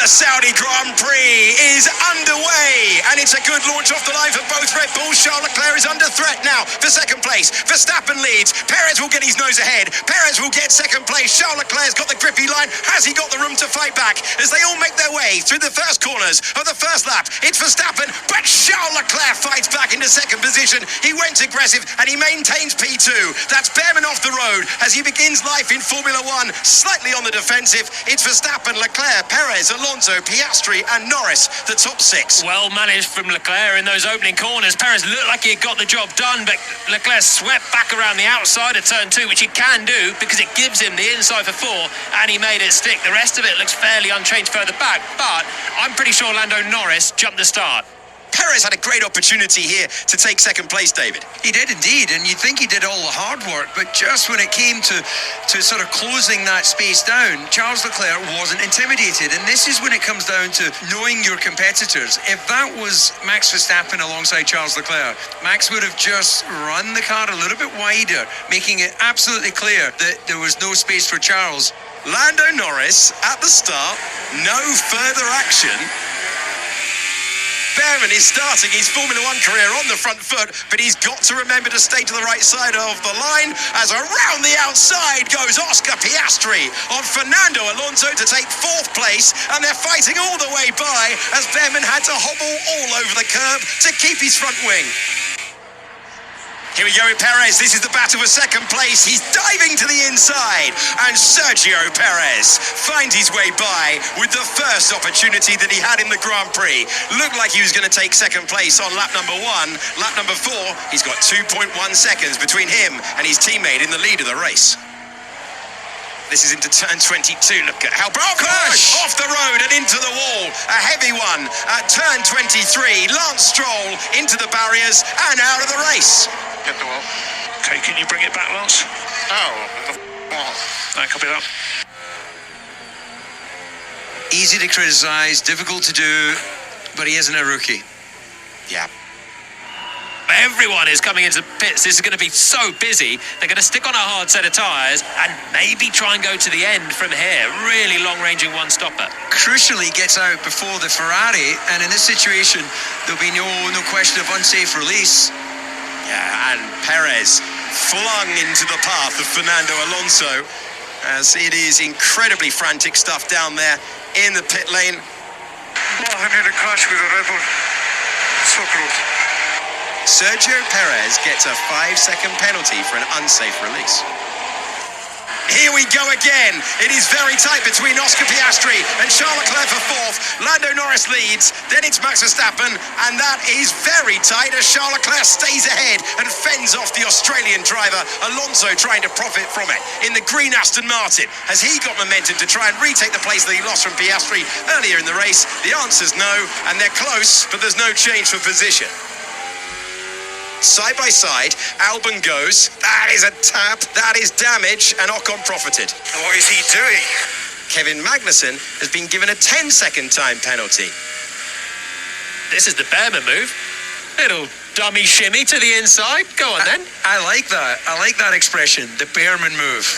The Saudi Grand Prix is underway, and it's a good launch off the line for both Red Bulls. Charles Leclerc is under threat now for second place. Verstappen leads. Perez will get his nose ahead. Perez will get second place. Charles Leclerc's got the grippy line. Has he got the room to fight back? As they all make their way through the first corners of the first lap, it's Verstappen, but Charles Leclerc fights back into second position. He went aggressive, and he maintains P2. That's Behrman off the road as he begins life in Formula One, slightly on the defensive. It's Verstappen, Leclerc, Perez, Alonso, Piastri and Norris, the top six. Well managed from Leclerc in those opening corners. Perez looked like he had got the job done, but Leclerc swept back around the outside of turn 2, which he can do because it gives him the inside for 4, and he made it stick. The rest of it looks fairly unchanged further back, but I'm pretty sure Lando Norris jumped the start. Perez had a great opportunity here to take second place, David. He did indeed, and you'd think he did all the hard work, but just when it came to sort of closing that space down, Charles Leclerc wasn't intimidated, and this is when it comes down to knowing your competitors. If that was Max Verstappen alongside Charles Leclerc, Max would have just run the car a little bit wider, making it absolutely clear that there was no space for Charles. Lando Norris at the start, no further action. Behrman is starting his Formula One career on the front foot, but he's got to remember to stay to the right side of the line as around the outside goes Oscar Piastri on Fernando Alonso to take fourth place, and they're fighting all the way by as Behrman had to hobble all over the curb to keep his front wing. Here we go with Perez. This is the battle for second place. He's diving to the inside, and Sergio Perez finds his way by with the first opportunity that he had in the Grand Prix. Looked like he was going to take second place on lap number 1. Lap number 4, he's got 2.1 seconds between him and his teammate in the lead of the race. This is into turn 22. Look at how crash off the road and into the wall. A heavy one at turn 23. Lance Stroll into the barriers and out of the race. Get the wall. Okay, can you bring it back, Lance? Oh, the wall. I copy that. Easy to criticise, difficult to do, but he isn't a rookie. Yeah. Everyone is coming into pits. This is going to be so busy. They're going to stick on a hard set of tyres and maybe try and go to the end from here. Really long-ranging one-stopper. Crucially, gets out before the Ferrari, and in this situation, there'll be no question of unsafe release. Yeah, and Perez flung into the path of Fernando Alonso as it is incredibly frantic stuff down there in the pit lane. Oh, I made a crash with a Red Bull. So close. Sergio Perez gets a 5-second penalty for an unsafe release. Here we go again. It is very tight between Oscar Piastri and Charles Leclerc for fourth. Lando Norris leads. Then it's Max Verstappen, and that is very tight as Charles Leclerc stays ahead and fends off the Australian driver. Alonso trying to profit from it in the green Aston Martin. Has he got momentum to try and retake the place that he lost from Piastri earlier in the race? The answer's no, and they're close, but there's no change for position. Side by side, Albon goes. That is a tap. That is damage, and Ocon profited. What is he doing? Kevin Magnussen has been given a 10-second time penalty. This is the Behrman move. Little dummy shimmy to the inside. Go on then. I like that. I like that expression, the Behrman move.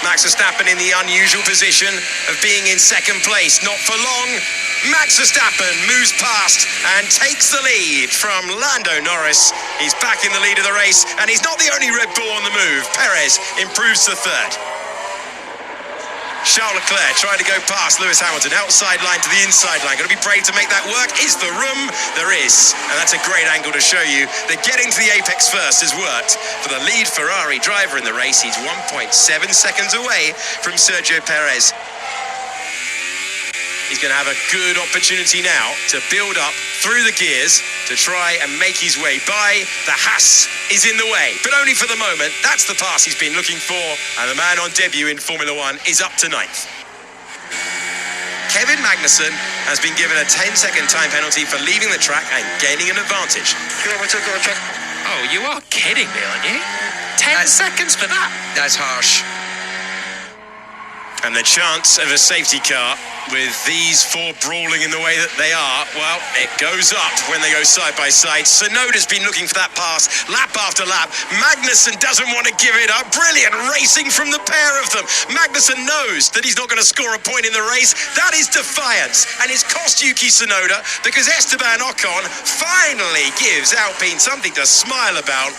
Max Verstappen in the unusual position of being in second place. Not for long. Max Verstappen moves past and takes the lead from Lando Norris. He's back in the lead of the race, and he's not the only Red Bull on the move. Perez improves to third. Charles Leclerc trying to go past Lewis Hamilton, outside line to the inside line. Going to be brave to make that work. Is the room? There is. And that's a great angle to show you that getting to the apex first has worked. For the lead Ferrari driver in the race, he's 1.7 seconds away from Sergio Perez. He's going to have a good opportunity now to build up through the gears to try and make his way by. The Haas is in the way, but only for the moment. That's the pass he's been looking for, and the man on debut in Formula One is up to 9th. Kevin Magnussen has been given a 10-second time penalty for leaving the track and gaining an advantage. Oh, you are kidding me, aren't you? 10 seconds for that? That's harsh. And the chance of a safety car with these four brawling in the way that they are, well, it goes up when they go side by side. Sonoda's been looking for that pass lap after lap. Magnussen doesn't want to give it up. Brilliant racing from the pair of them. Magnussen knows that he's not going to score a point in the race. That is defiance. And it's cost Yuki Tsunoda because Esteban Ocon finally gives Alpine something to smile about.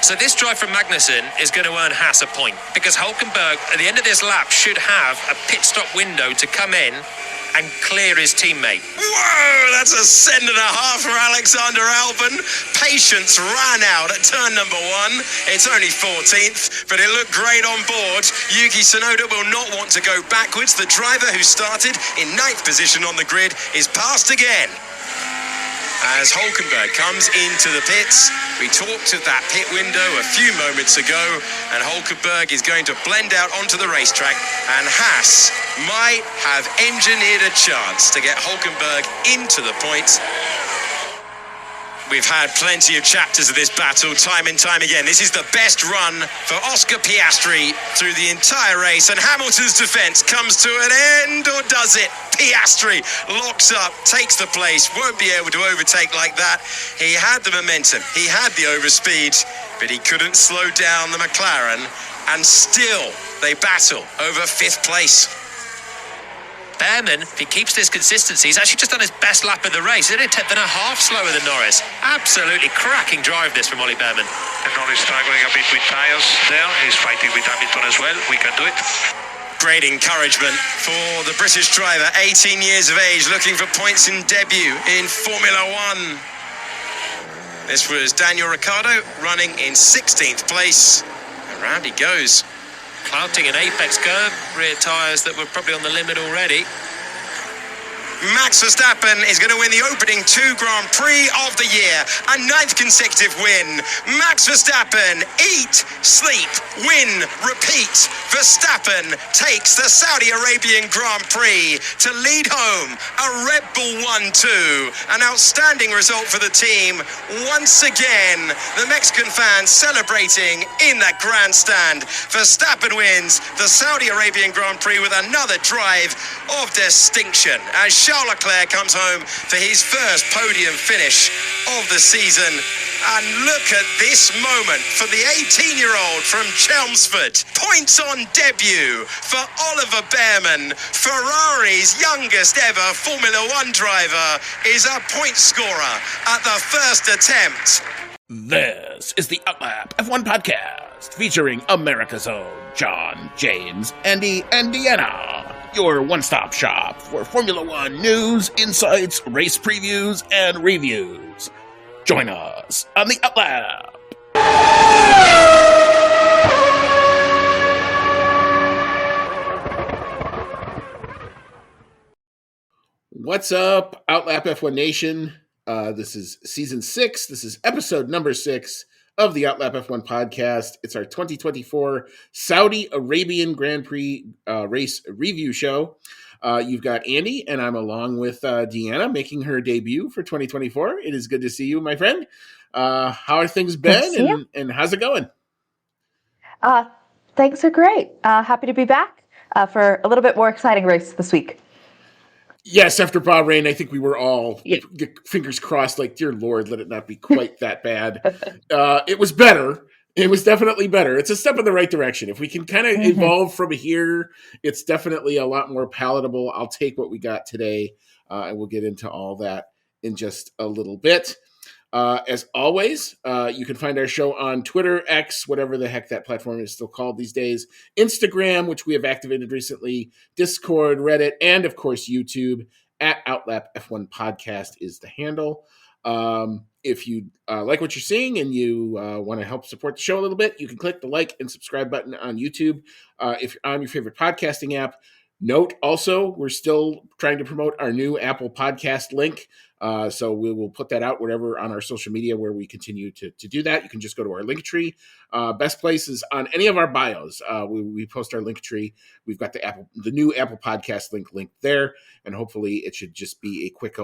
So this drive from Magnussen is going to earn Haas a point because Hulkenberg, at the end of this lap, should have a pit stop window to come in and clear his teammate. Whoa, that's a second and a half for Alexander Albon. Patience ran out at turn number 1. It's only 14th, but it looked great on board. Yuki Tsunoda will not want to go backwards. The driver who started in 9th position on the grid is passed again. As Hulkenberg comes into the pits, we talked of that pit window a few moments ago, and Hulkenberg is going to blend out onto the racetrack, and Haas might have engineered a chance to get Hulkenberg into the points. We've had plenty of chapters of this battle time and time again. This is the best run for Oscar Piastri through the entire race, and Hamilton's defence comes to an end, or does it? Piastri locks up, takes the place, won't be able to overtake like that. He had the momentum, he had the overspeed, but he couldn't slow down the McLaren, and still they battle over 5th place. Behrman, if he keeps this consistency, he's actually just done his best lap of the race. He's only a tenth and a half slower than Norris. Absolutely cracking drive this from Ollie Behrman. And Norris struggling a bit with tyres there. He's fighting with Hamilton as well. We can do it. Great encouragement for the British driver, 18 years of age, looking for points in debut in Formula One. This was Daniel Ricciardo running in 16th place. And round he goes. Clouting an apex curve, rear tyres that were probably on the limit already. Max Verstappen is going to win the opening 2 Grand Prix of the year, a 9th consecutive win. Max Verstappen, eat, sleep, win, repeat. Verstappen takes the Saudi Arabian Grand Prix to lead home a Red Bull 1-2. An outstanding result for the team. Once again, the Mexican fans celebrating in that grandstand. Verstappen wins the Saudi Arabian Grand Prix with another drive of distinction as Charles Leclerc comes home for his first podium finish of the season. And look at this moment for the 18-year-old from Chelmsford. Points on debut for Oliver Behrman. Ferrari's youngest ever Formula One driver is a point scorer at the first attempt. This is the Outlap F1 podcast featuring America's own John, James, Andy, and Deanna. Your one-stop shop for Formula One news, insights, race previews, and reviews. Join us on the Outlap. What's up, Outlap F1 Nation? This is season 6. This is episode number 6 of the Outlap F1 podcast. It's our 2024 Saudi Arabian Grand Prix race review show. You've got Andy, and I'm along with Deanna making her debut for 2024. It is good to see you, my friend. How are things been, and how's it going? Things are great. Happy to be back for a little bit more exciting race this week. Yes, after Bahrain, I think we were all fingers crossed, like, dear Lord, let it not be quite that bad. It was better. It was definitely better. It's a step in the right direction. If we can kind of evolve from here, it's definitely a lot more palatable. I'll take what we got today, and we'll get into all that in just a little bit. As always, you can find our show on Twitter, X, whatever the heck that platform is still called these days, Instagram, which we have activated recently, Discord, Reddit, and of course YouTube. At Outlap F1 Podcast is the handle. If you like what you're seeing and you want to help support the show a little bit, you can click the like and subscribe button on YouTube. If you're on your favorite podcasting app, note also, we're still trying to promote our new Apple Podcast link. So we will put that out wherever on our social media where we continue to do that. You can just go to our link tree. Best place is on any of our bios. We post our link tree. We've got the new Apple Podcast link there, and hopefully it should just be a quick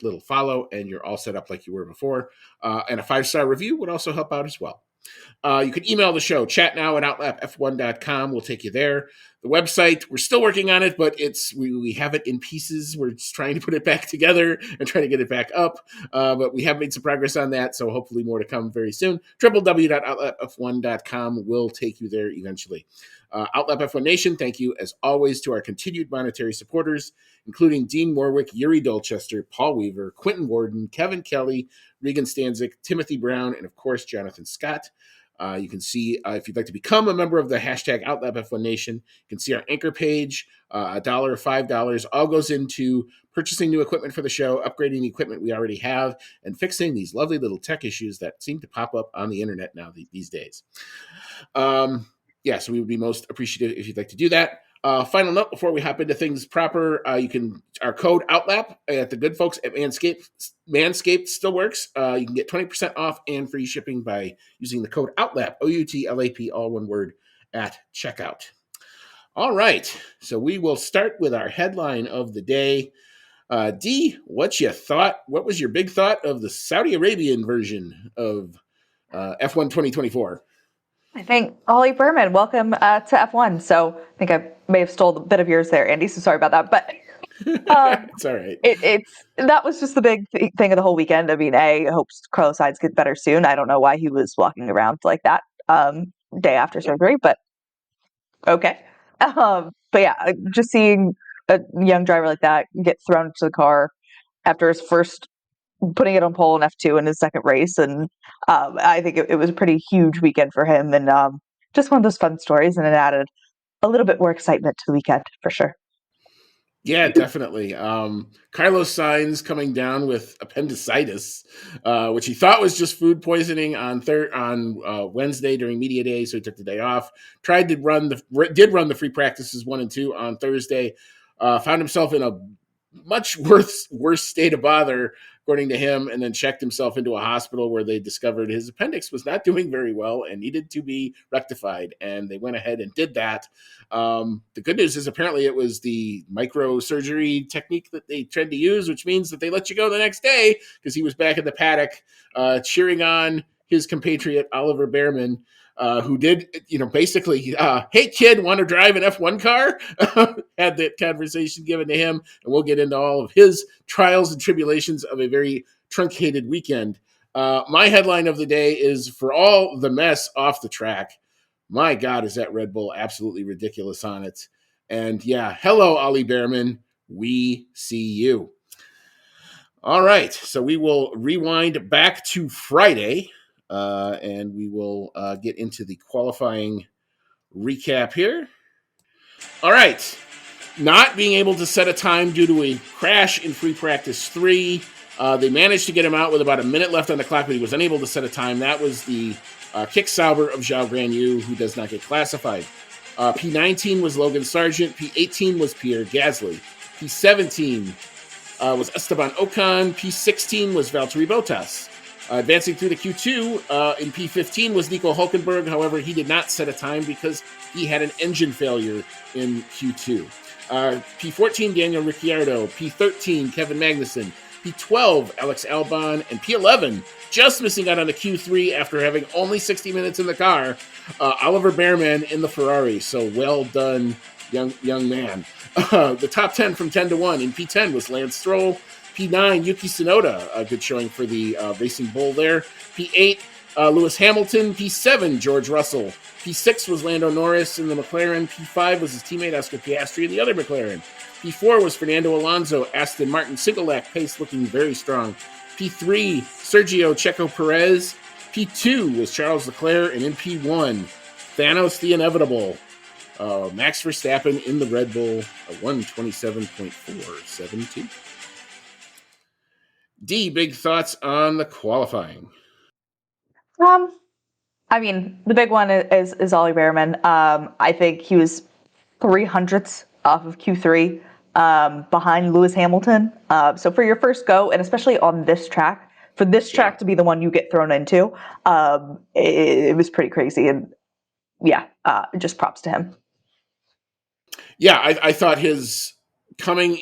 little follow, and you're all set up like you were before. And a 5-star review would also help out as well. You can email the show, chatnow@outlapf1.com. We'll take you there. The website, we're still working on it, but we have it in pieces. We're just trying to put it back together and trying to get it back up. But we have made some progress on that, so hopefully more to come very soon. www.outlapf1.com will take you there eventually. Outlap F1 Nation, thank you as always to our continued monetary supporters, including Dean Warwick, Yuri Dolchester, Paul Weaver, Quentin Warden, Kevin Kelly, Regan Stanzik, Timothy Brown, and of course, Jonathan Scott. You can see if you'd like to become a member of the hashtag Outlap F1 Nation, you can see our anchor page, $1 or $5, all goes into purchasing new equipment for the show, upgrading the equipment we already have, and fixing these lovely little tech issues that seem to pop up on the internet now these days. So we would be most appreciative if you'd like to do that. Final note before we hop into things proper, our code OUTLAP at the good folks at Manscaped still works. You can get 20% off and free shipping by using the code OUTLAP, OUTLAP, all one word, at checkout. All right, so we will start with our headline of the day. Dee, what was your big thought of the Saudi Arabian version of F1 2024? I think Ollie Berman, welcome to F1. So I think I may have stole a bit of yours there, Andy. So sorry about that. But it's all right. That was just the big thing of the whole weekend. I mean, I hope Carlos Sainz gets better soon. I don't know why he was walking around like that day after surgery, but okay. But yeah, just seeing a young driver like that get thrown into the car after his first putting it on pole in F2 in his second race. And I think it was a pretty huge weekend for him, and just one of those fun stories, and it added a little bit more excitement to the weekend for sure. Yeah, definitely. Carlos Sainz coming down with appendicitis, which he thought was just food poisoning on Wednesday during media day, so he took the day off. Did run the free practices 1 and 2 on Thursday. Found himself in a much worse state of bother, according to him, and then checked himself into a hospital where they discovered his appendix was not doing very well and needed to be rectified. And they went ahead and did that. The good news is apparently it was the microsurgery technique that they tried to use, which means that they let you go the next day because he was back in the paddock cheering on his compatriot Oliver Behrman, who did, basically, hey, kid, want to drive an F1 car? Had that conversation given to him, and we'll get into all of his trials and tribulations of a very truncated weekend. My headline of the day is, for all the mess off the track, my God, is that Red Bull absolutely ridiculous on it. And yeah, hello, Ollie Behrman. We see you. All right, so we will rewind back to Friday. And we will get into the qualifying recap here. All right. Not being able to set a time due to a crash in free practice 3. They managed to get him out with about a minute left on the clock, but he was unable to set a time. That was the kick Sauber of Zhao Guanyu, who does not get classified. P19 was Logan Sargent. P18 was Pierre Gasly. P17 was Esteban Ocon. P16 was Valtteri Bottas. Advancing through the Q2, in P15 was Nico Hulkenberg. However, he did not set a time because he had an engine failure in Q2. P14, Daniel Ricciardo. P13, Kevin Magnussen. P12, Alex Albon. And P11, just missing out on the Q3 after having only 60 minutes in the car, Oliver Behrman in the Ferrari. So well done, young man. The top 10 from 10 to 1 in P10 was Lance Stroll. P9, Yuki Tsunoda, a good showing for the Racing Bull there. P8, Lewis Hamilton. P7, George Russell. P6 was Lando Norris in the McLaren. P5 was his teammate Oscar Piastri in the other McLaren. P4 was Fernando Alonso. Aston Martin single lap pace looking very strong. P3, Sergio Checo Perez. P2 was Charles Leclerc. And in P1, Thanos the Inevitable, Max Verstappen in the Red Bull, a 127.472. D, big thoughts on the qualifying? I mean, the big one is Ollie Behrman. I think he was 300ths off of Q3 behind Lewis Hamilton. So for your first go, and especially on this track, for this track to be the one you get thrown into, it was pretty crazy. And yeah, just props to him. Yeah, I thought his coming,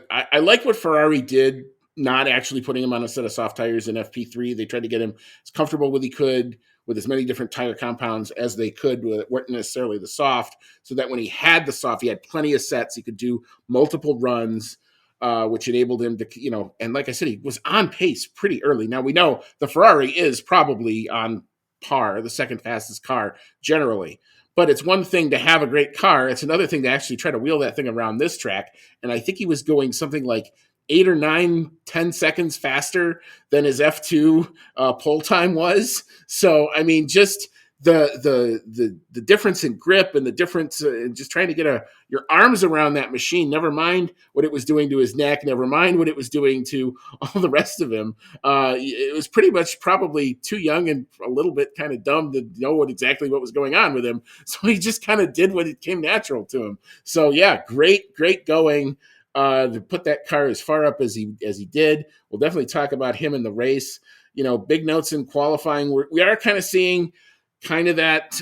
I like what Ferrari did, not actually putting him on a set of soft tires in FP3. They tried to get him as comfortable as he could with as many different tire compounds as they could, that weren't necessarily the soft, so that when he had the soft, he had plenty of sets. He could do multiple runs, which enabled him to, and like I said, he was on pace pretty early. Now we know the Ferrari is probably on par, the second fastest car generally. But it's one thing to have a great car. It's another thing to actually try to wheel that thing around this track. And I think he was going something like 8 or 9, 10 seconds faster than his F2 pole time was. So, I mean, just the difference in grip and the difference in just trying to get your arms around that machine, never mind what it was doing to his neck, never mind what it was doing to all the rest of him. It was pretty much probably too young and a little bit kind of dumb to know exactly what was going on with him. So he just kind of did what it came natural to him. So yeah, great going to put that car as far up as he did. We'll definitely talk about him in the race. Big notes in qualifying. We are kind of seeing kind of that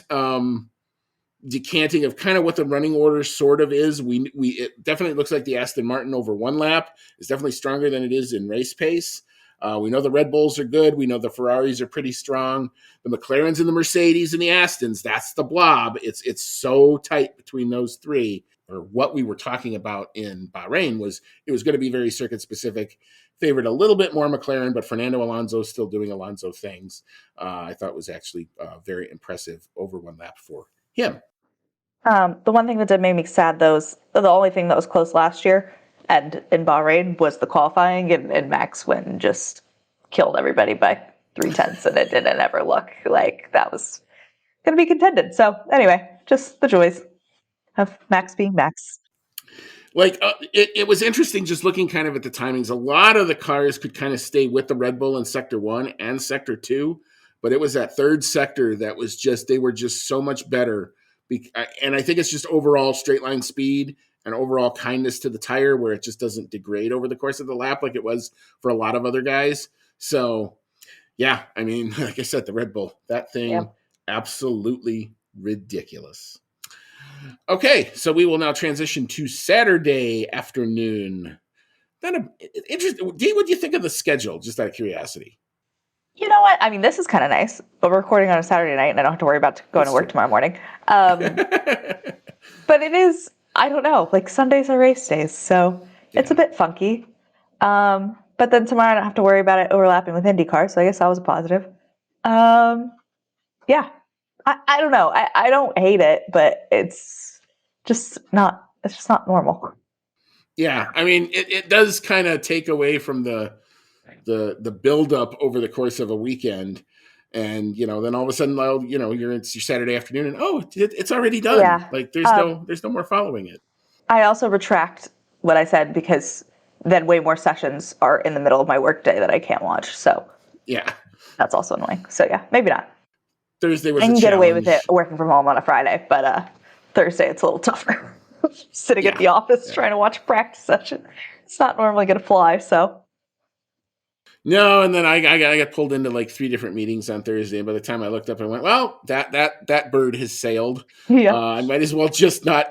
decanting of kind of what the running order sort of is. It definitely looks like the Aston Martin over one lap is definitely stronger than it is in race pace. We know the Red Bulls are good. We know the Ferraris are pretty strong. The McLarens and the Mercedes and the Astons, that's the blob. It's so tight between those three. Or what we were talking about in Bahrain was it was going to be very circuit specific. Favored a little bit more McLaren, but Fernando Alonso still doing Alonso things. I thought was actually very impressive over one lap for him. The one thing that did make me sad, though, is the only thing that was close last year and in Bahrain was the qualifying, and Max went and just killed everybody by 3/10, and it didn't ever look like that was going to be contended. So anyway, just the joys of Max being Max. It was interesting just looking kind of at the timings. A lot of the cars could kind of stay with the Red Bull in Sector 1 and Sector 2, but it was that third sector that was they were just so much better. And I think it's just overall straight line speed and overall kindness to the tire where it just doesn't degrade over the course of the lap like it was for a lot of other guys. So, yeah, I mean, like I said, the Red Bull, that thing, absolutely ridiculous. Okay, so we will now transition to Saturday afternoon. Interesting. Dee, what do you think of the schedule, just out of curiosity? You know what? I mean, this is kind of nice. We're recording on a Saturday night, and I don't have to worry about going to work tomorrow morning. But it is, I don't know, like Sundays are race days, so it's a bit funky. But then tomorrow I don't have to worry about it overlapping with IndyCar, so I guess that was a positive. Yeah. I don't know. I don't hate it, but it's just not normal. Yeah, I mean, it does kind of take away from the buildup over the course of a weekend, and then all of a sudden, it's your Saturday afternoon, and it's already done. Yeah. Like there's no more following it. I also retract what I said because then way more sessions are in the middle of my workday that I can't watch. So yeah, that's also annoying. So yeah, maybe not. Thursday was I can a get away challenge. with it working from home on a Friday, but Thursday it's a little tougher. Sitting at the office trying to watch a practice session. It's not normally going to fly, so. No, and then I got pulled into like 3 different meetings on Thursday, and by the time I looked up, I went, well, that bird has sailed. Yeah. I might as well just not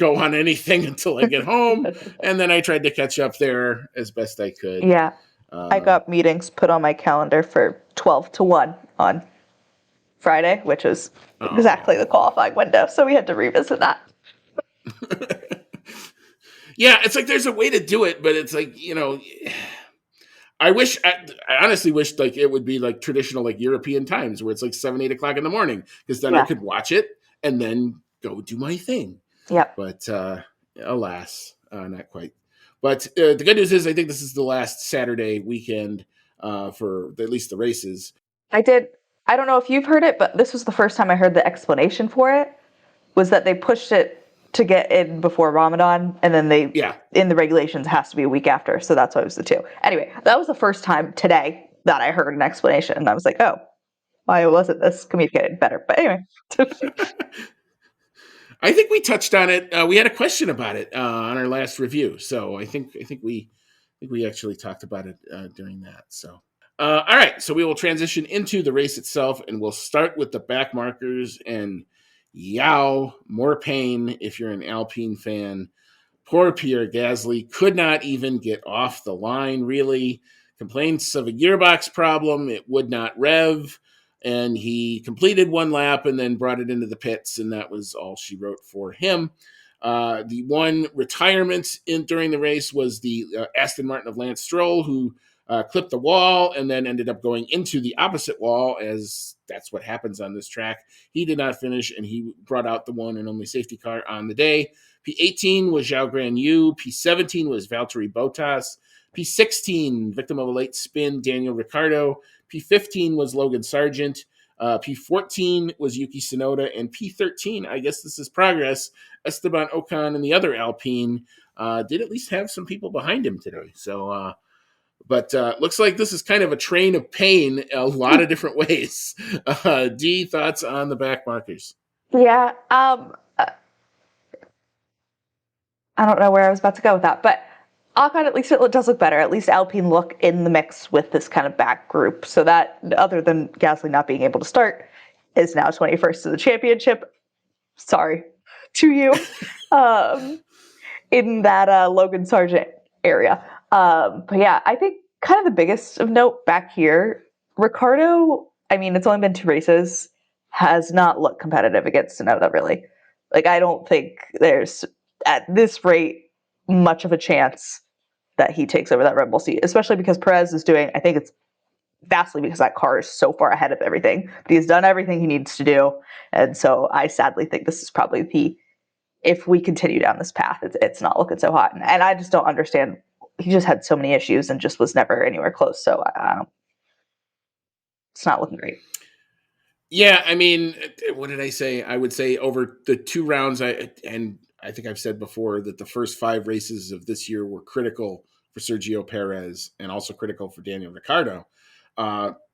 go on anything until I get home. And then I tried to catch up there as best I could. Yeah. I got meetings put on my calendar for 12 to 1 on Friday, which is exactly the qualifying window. So we had to revisit that. Yeah, it's like there's a way to do it, but it's like, I honestly wish like it would be like traditional like European times where it's like 7, 8 o'clock in the morning, because then I could watch it and then go do my thing. Yeah. But alas, not quite. But the good news is I think this is the last Saturday weekend for at least the races. I don't know if you've heard it, but this was the first time I heard the explanation for it, was that they pushed it to get in before Ramadan, and then in the regulations has to be a week after, so that's why it was the 2. Anyway, that was the first time today that I heard an explanation, and I was like, oh, why wasn't this communicated better? But anyway. I think we touched on it. We had a question about it on our last review, so I think we actually talked about it during that. So, all right, so we will transition into the race itself, and we'll start with the back markers. And more pain if you're an Alpine fan. Poor Pierre Gasly could not even get off the line. Really, complaints of a gearbox problem. It would not rev. and he completed one lap and then brought it into the pits, and that was all she wrote for him. The one retirement during the race was the Aston Martin of Lance Stroll, who clipped the wall and then ended up going into the opposite wall, as that's what happens on this track. He did not finish, and he brought out the one and only safety car on the day. P18 was Zhao Guan Yu. P17 was Valtteri Bottas. P16, victim of a late spin, Daniel Ricciardo. P15 was Logan Sargent. P14 was Yuki Tsunoda. And P13, I guess this is progress, Esteban Ocon and the other Alpine did at least have some people behind him today. So, but looks like this is kind of a train of pain a lot of different ways. D, thoughts on the back markers? Yeah. I don't know where I was about to go with that, but Ocon, at least it does look better. At least Alpine look in the mix with this kind of back group. So that, other than Gasly not being able to start, is now 21st to the championship. Sorry to you. In that Logan Sargent area. But yeah, I think kind of the biggest of note back here, Ricciardo, I mean, it's only been 2 races, has not looked competitive against Tsunoda, really. Like, I don't think there's, at this rate, much of a chance that he takes over that Red Bull seat, especially because Perez is doing, I think it's vastly because that car is so far ahead of everything. But he's done everything he needs to do. And so I sadly think this is probably if we continue down this path, it's not looking so hot. And I just don't understand. He just had so many issues and just was never anywhere close. So it's not looking great. Yeah, I mean, what did I say? I would say over the 2 rounds, I think I've said before that the first 5 races of this year were critical for Sergio Perez and also critical for Daniel Ricciardo.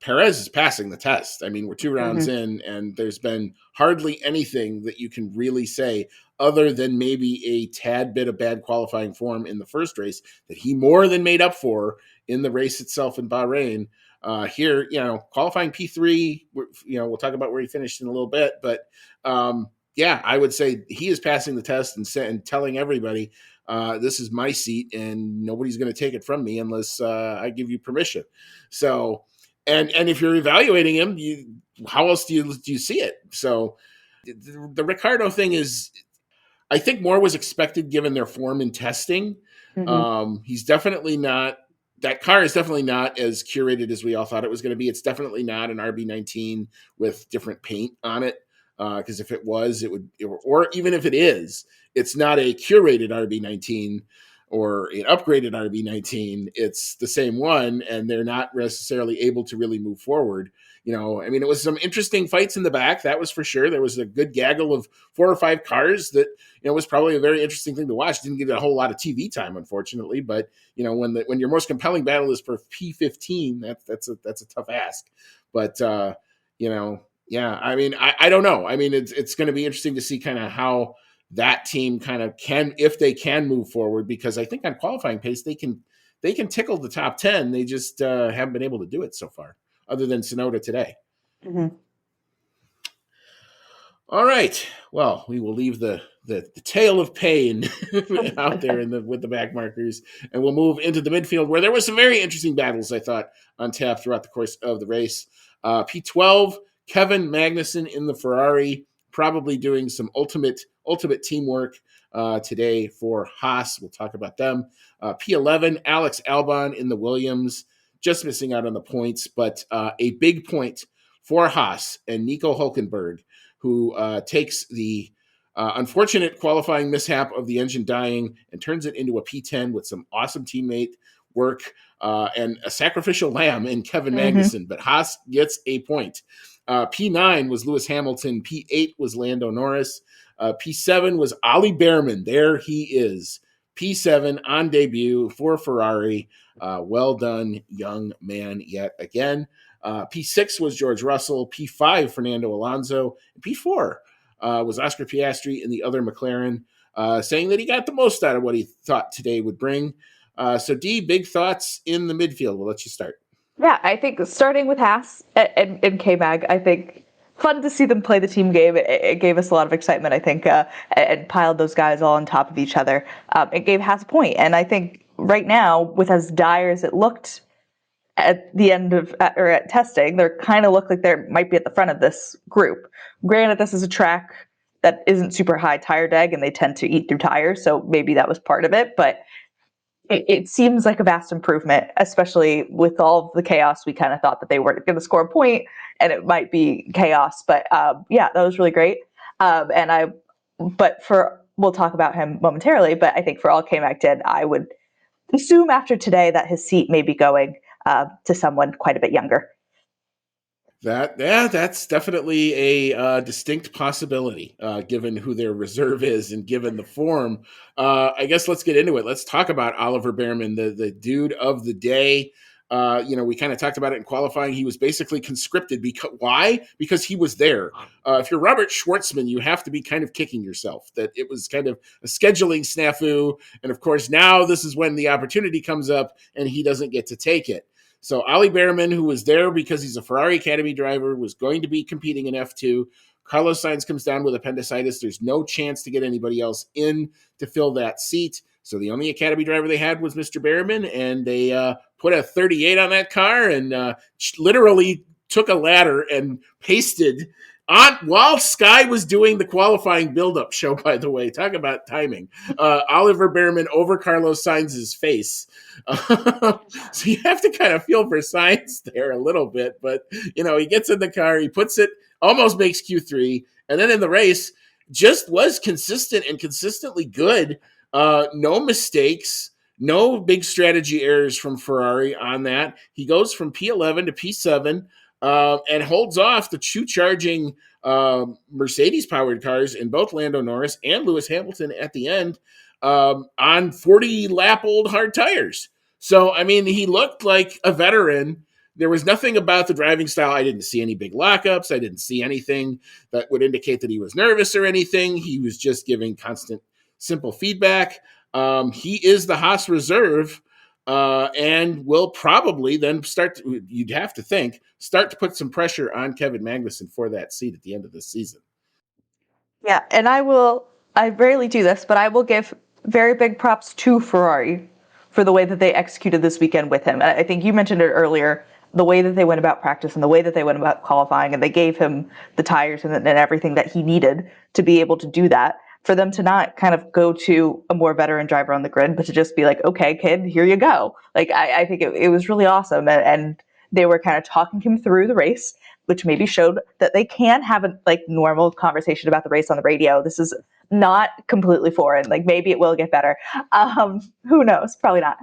Perez is passing the test. I mean, we're 2 rounds in, and there's been hardly anything that you can really say other than maybe a tad bit of bad qualifying form in the first race that he more than made up for in the race itself in Bahrain. Here, qualifying P3, we'll talk about where he finished in a little bit, but yeah, I would say he is passing the test and telling everybody, this is my seat and nobody's going to take it from me unless I give you permission. So, and if you're evaluating him, how else do you see it? So the Ricciardo thing is, I think more was expected given their form in testing. He's definitely not, that car is definitely not as curated as we all thought it was going to be. It's definitely not an RB19 with different paint on it. Because if it was, or even if it is, it's not a curated RB19 or an upgraded RB19. It's the same one, and they're not necessarily able to really move forward. I mean, it was some interesting fights in the back, that was for sure. There was a good gaggle of 4 or 5 cars that, was probably a very interesting thing to watch. Didn't get a whole lot of TV time, unfortunately, but when your most compelling battle is for P15, that's a tough ask. But yeah, I mean, I don't know. I mean, it's going to be interesting to see kind of how that team kind of if they can move forward, because I think on qualifying pace they can tickle the top 10. They just haven't been able to do it so far, other than Tsunoda today. All right. Well, we will leave the tale of pain out there with the back markers, and we'll move into the midfield, where there were some very interesting battles, I thought, on tap throughout the course of the race. P12. Kevin Magnussen in the Ferrari, probably doing some ultimate teamwork today for Haas. We'll talk about them. P11, Alex Albon in the Williams, just missing out on the points, but a big point for Haas and Nico Hulkenberg, who takes the unfortunate qualifying mishap of the engine dying and turns it into a P10 with some awesome teammate work and a sacrificial lamb in Kevin Magnussen. But Haas gets a point. P9 was Lewis Hamilton. P8 was Lando Norris. P7 was Ollie Behrman. There he is. P7 on debut for Ferrari. Well done, young man, yet again. P6 was George Russell. P5, Fernando Alonso. P4 was Oscar Piastri in the other McLaren, saying that he got the most out of what he thought today would bring. So, D, big thoughts in the midfield. We'll let you start. Yeah, I think starting with Haas and K-Mag, I think fun to see them play the team game. It gave us a lot of excitement, I think, and piled those guys all on top of each other. It gave Haas a point. And I think right now, with as dire as it looked, at the end of or at testing, they kind of look like they might be at the front of this group. Granted, this is a track that isn't super high tire deg, and they tend to eat through tires, so maybe that was part of it. But it seems like a vast improvement, especially with all of the chaos. We kind of thought that they weren't going to score a point, and it might be chaos. But yeah, that was really great. We'll talk about him momentarily. But I think for all K-Mac did, I would assume after today that his seat may be going to someone quite a bit younger. That's definitely a distinct possibility, given who their reserve is and given the form. I guess let's get into it. Let's talk about Oliver Behrman, the dude of the day. We kind of talked about it in qualifying. He was basically conscripted. Why? Because he was there. If you're Robert Schwartzman, you have to be kind of kicking yourself that it was kind of a scheduling snafu. And of course, now this is when the opportunity comes up and he doesn't get to take it. So Ollie Behrman, who was there because he's a Ferrari Academy driver, was going to be competing in F2. Carlos Sainz comes down with appendicitis. There's no chance to get anybody else in to fill that seat. So the only Academy driver they had was Mr. Behrman, and they put a 38 on that car and literally took a ladder and pasted on while Sky was doing the qualifying build-up show, by the way. Talk about timing. Oliver Behrman over Carlos Sainz's face. So you have to kind of feel for Sainz there a little bit. But, he gets in the car, he puts it, almost makes Q3, and then in the race just was consistent and consistently good. No mistakes. No big strategy errors from Ferrari on that. He goes from P11 to P7 and holds off the two-charging Mercedes-powered cars in both Lando Norris and Lewis Hamilton at the end on 40-lap-old hard tires. So, he looked like a veteran. There was nothing about the driving style. I didn't see any big lockups. I didn't see anything that would indicate that he was nervous or anything. He was just giving constant, simple feedback. He is the Haas reserve and will probably then start to put some pressure on Kevin Magnussen for that seat at the end of the season. Yeah, and I rarely do this, but I will give very big props to Ferrari for the way that they executed this weekend with him. I think you mentioned it earlier, the way that they went about practice and the way that they went about qualifying, and they gave him the tires and everything that he needed to be able to do that. For them to not kind of go to a more veteran driver on the grid, but to just be like, okay, kid, here you go. Like, I think it was really awesome. And they were kind of talking him through the race, which maybe showed that they can have a normal conversation about the race on the radio. This is not completely foreign. Like, maybe it will get better. Who knows? Probably not.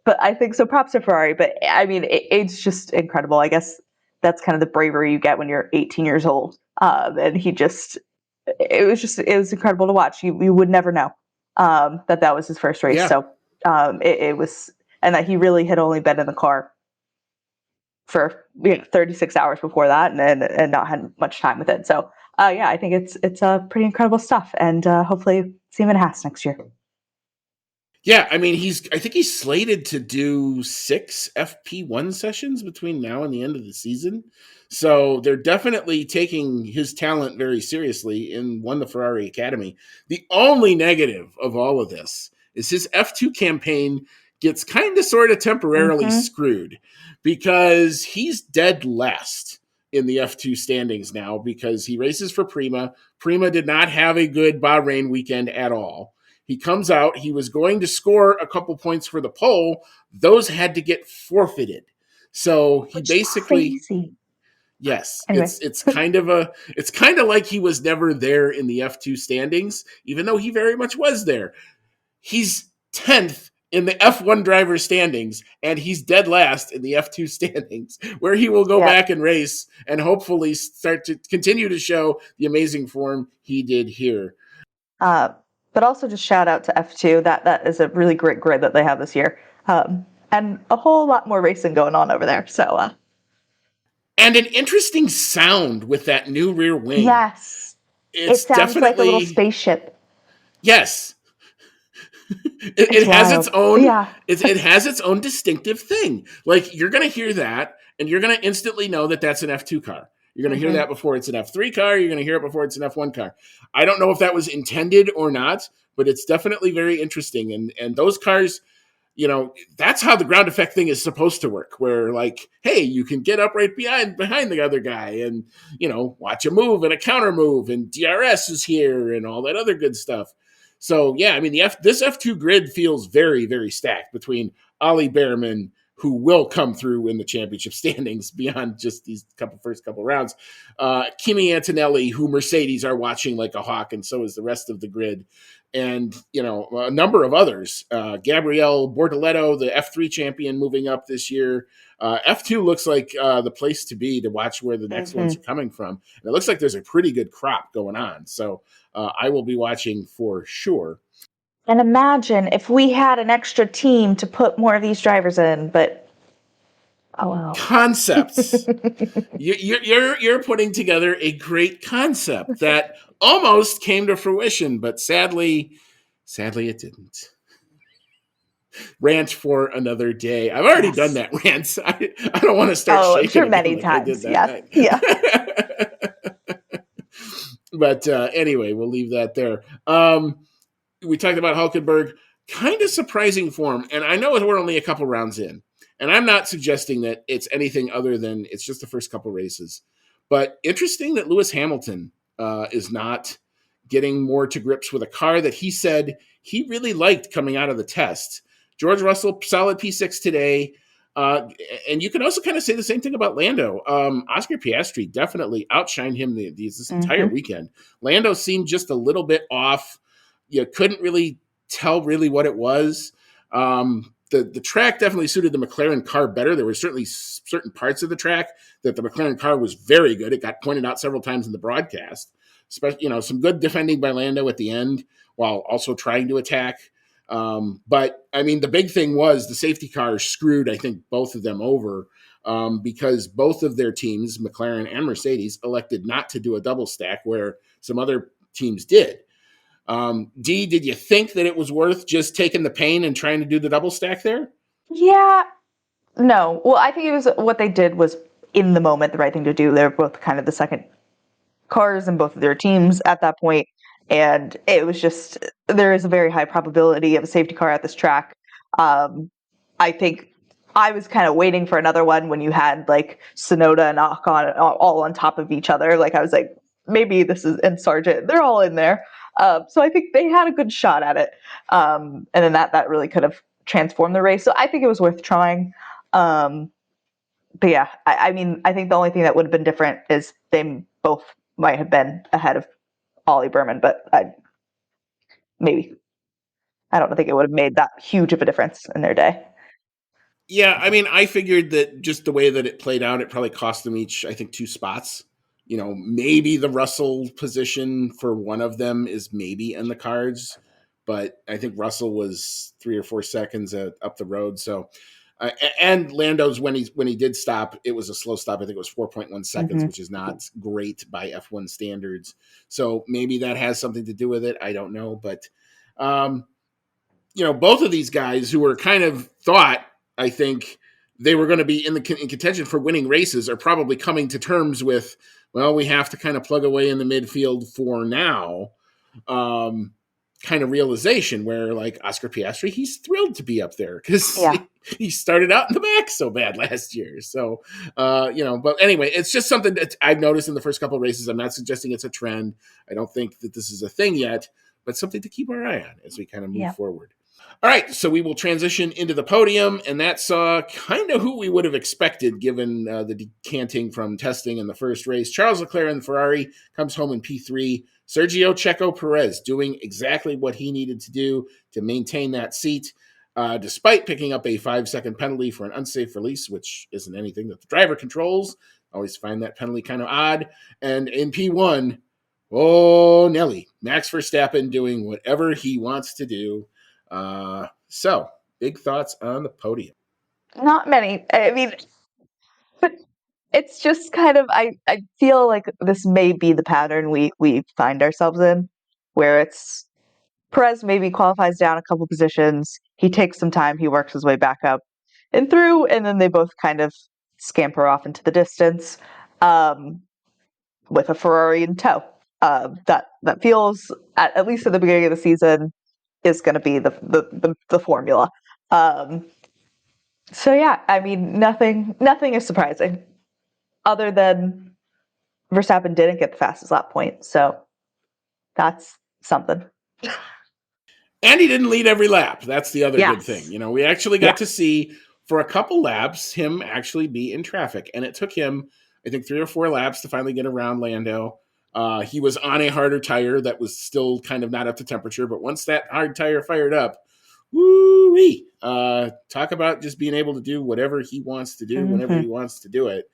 But I think so. Props to Ferrari. But it's just incredible. I guess that's kind of the bravery you get when you're 18 years old. And it was incredible to watch. You would never know that was his first race. Yeah. So it was, and that he really had only been in the car for 36 hours before that, and not had much time with it. So I think it's pretty incredible stuff, and hopefully see him in Haas next year. Yeah, I think he's slated to do 6 FP1 sessions between now and the end of the season. So they're definitely taking his talent very seriously in the Ferrari Academy. The only negative of all of this is his F2 campaign gets kind of sort of temporarily screwed because he's dead last in the F2 standings now because he races for Prima. Prima did not have a good Bahrain weekend at all. He comes out, he was going to score a couple points for the pole. Those had to get forfeited. So he basically, yes, anyway. it's kind of like he was never there in the F2 standings, even though he very much was there. He's 10th in the F1 driver standings, and he's dead last in the F2 standings, where he will go back and race and hopefully start to continue to show the amazing form he did here. But also just shout out to F2. That is a really great grid that they have this year. And a whole lot more racing going on over there. So and an interesting sound with that new rear wing. Yes. It sounds like a little spaceship. Yes. It has its own it has its own distinctive thing. Like, you're going to hear that and you're going to instantly know that that's an F2 car. You're going to hear that before it's an F3 car. You're going to hear it before it's an F1 car. I don't know if that was intended or not, but it's definitely very interesting. And those cars, that's how the ground effect thing is supposed to work, where like, hey, you can get up right behind the other guy and, watch a move and a counter move and DRS is here and all that other good stuff. So, yeah, I mean, this F2 grid feels very, very stacked between Ollie Behrman, who will come through in the championship standings beyond just these first couple rounds, Kimi Antonelli, who Mercedes are watching like a hawk, and so is the rest of the grid, and a number of others. Gabriele Bortoleto, the F3 champion, moving up this year. F2 looks like the place to be to watch where the next ones are coming from. And it looks like there's a pretty good crop going on. So I will be watching for sure. And imagine if we had an extra team to put more of these drivers in, but oh well. Concepts. You're putting together a great concept that almost came to fruition, but sadly it didn't. Rant for another day. I've already done that rant. I don't want to start shaking. I'm sure many times. Yeah. But anyway, we'll leave that there. We talked about Hulkenberg. Kind of surprising form, and I know we're only a couple rounds in, and I'm not suggesting that it's anything other than it's just the first couple races. But interesting that Lewis Hamilton is not getting more to grips with a car that he said he really liked coming out of the test. George Russell, solid P6 today. And you can also kind of say the same thing about Lando. Oscar Piastri definitely outshined him this entire weekend. Lando seemed just a little bit off. You couldn't really tell really what it was. The track definitely suited the McLaren car better. There were certainly certain parts of the track that the McLaren car was very good. It got pointed out several times in the broadcast. Especially, some good defending by Lando at the end while also trying to attack. But I mean, the big thing was the safety car screwed, I think, both of them over because both of their teams, McLaren and Mercedes, elected not to do a double stack where some other teams did. Dee, did you think that it was worth just taking the pain and trying to do the double stack there? Yeah. No. Well, I think it was what they did was in the moment the right thing to do. They're both kind of the second cars in both of their teams at that point. And it was just, there is a very high probability of a safety car at this track. I think I was kind of waiting for another one when you had like Sonoda and Ocon all on top of each other. Like I was like, maybe this is, and Sargent, they're all in there. So I think they had a good shot at it. And then that really could have transformed the race. So I think it was worth trying. But yeah, I mean, I think the only thing that would have been different is they both might have been ahead of Ollie Behrman, but maybe. I don't think it would have made that huge of a difference in their day. Yeah, I mean, I figured that just the way that it played out, it probably cost them each, I think, 2 spots. Maybe the Russell position for one of them is maybe in the cards, but I think Russell was 3 or 4 seconds up the road. So, and Lando's when he did stop, it was a slow stop. I think it was 4.1 seconds, which is not great by F1 standards. So maybe that has something to do with it. I don't know, but both of these guys who were kind of thought, I think, they were going to be in contention for winning races are probably coming to terms with, well, we have to kind of plug away in the midfield for now. Kind of realization where, like, Oscar Piastri, he's thrilled to be up there because he started out in the back so bad last year. So, but anyway, it's just something that I've noticed in the first couple of races. I'm not suggesting it's a trend. I don't think that this is a thing yet, but something to keep our eye on as we kind of move forward. All right, so we will transition into the podium, and that's kind of who we would have expected given the decanting from testing in the first race. Charles Leclerc in Ferrari comes home in P3. Sergio Checo Perez doing exactly what he needed to do to maintain that seat, despite picking up a 5-second penalty for an unsafe release, which isn't anything that the driver controls. Always find that penalty kind of odd. And in P1, oh, Nelly, Max Verstappen doing whatever he wants to do. So big thoughts on the podium. Not many. I mean, but it's just kind of, I feel like this may be the pattern we find ourselves in, where it's Perez maybe qualifies down a couple positions, he takes some time, he works his way back up and through, and then they both kind of scamper off into the distance with a Ferrari in tow. That feels, at least at the beginning of the season, is going to be the formula. So yeah, I mean, nothing is surprising, other than Verstappen didn't get the fastest lap point, so that's something. And he didn't lead every lap. That's the other good thing. Yes. You know, we actually got Yeah. to see for a couple laps him actually be in traffic, and it took him, I think, 3 or 4 laps to finally get around Lando. He was on a harder tire that was still kind of not up to temperature, but once that hard tire fired up, woo-wee! Talk about just being able to do whatever he wants to do whenever he wants to do it.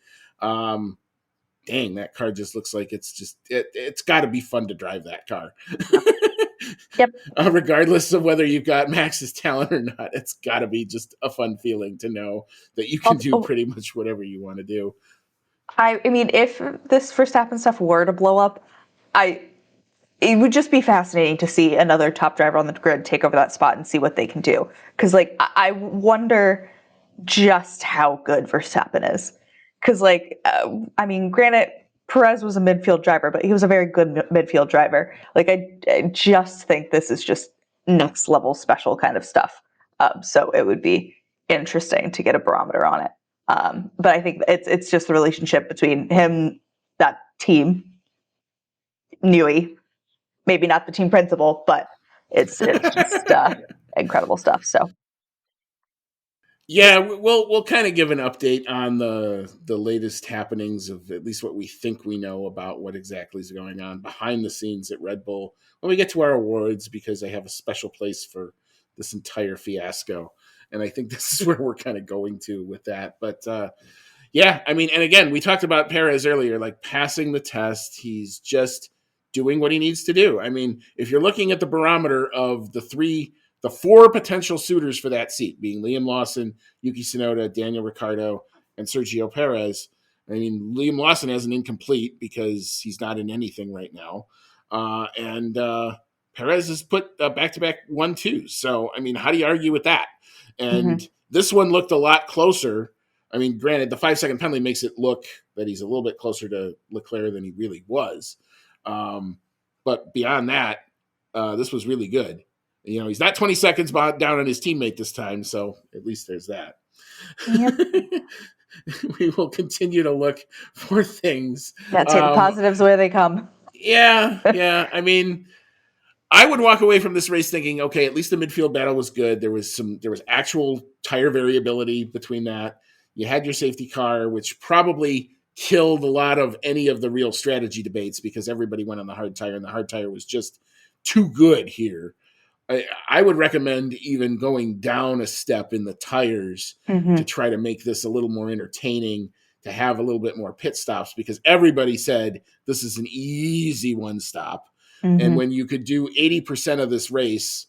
Dang, that car just looks like it's got to be fun to drive that car. Yep. Regardless of whether you've got Max's talent or not, it's got to be just a fun feeling to know that you can do pretty much whatever you want to do. I mean, if this Verstappen stuff were to blow up, it would just be fascinating to see another top driver on the grid take over that spot and see what they can do. Because, like, I wonder just how good Verstappen is. Because, like, I mean, granted, Perez was a midfield driver, but he was a very good midfield driver. Like, I just think this is just next level special kind of stuff. So it would be interesting to get a barometer on it. But I think it's just the relationship between him, that team, Newey, maybe not the team principal, but it's just incredible stuff. So yeah, we'll kind of give an update on the latest happenings of at least what we think we know about what exactly is going on behind the scenes at Red Bull when we get to our awards, because they have a special place for this entire fiasco. And I think this is where we're kind of going to with that. But yeah, I mean, and again, we talked about Perez earlier, like passing the test. He's just doing what he needs to do. I mean, if you're looking at the barometer of the 4 potential suitors for that seat, being Liam Lawson, Yuki Tsunoda, Daniel Ricciardo, and Sergio Perez, I mean, Liam Lawson has an incomplete because he's not in anything right now. And Perez has put back-to-back 1-2s. So, I mean, how do you argue with that? And this one looked a lot closer. I mean, granted, the 5-second penalty makes it look that he's a little bit closer to Leclerc than he really was. But beyond that, this was really good. You know, he's not 20 seconds down on his teammate this time, so at least there's that. Yep. We will continue to look for things. Yeah, take the positives where they come. Yeah. I mean, I would walk away from this race thinking, okay, at least the midfield battle was good. There was actual tire variability between that. You had your safety car, which probably killed a lot of any of the real strategy debates because everybody went on the hard tire, and the hard tire was just too good here. I would recommend even going down a step in the tires to try to make this a little more entertaining, to have a little bit more pit stops, because everybody said this is an easy one stop. And when you could do 80% of this race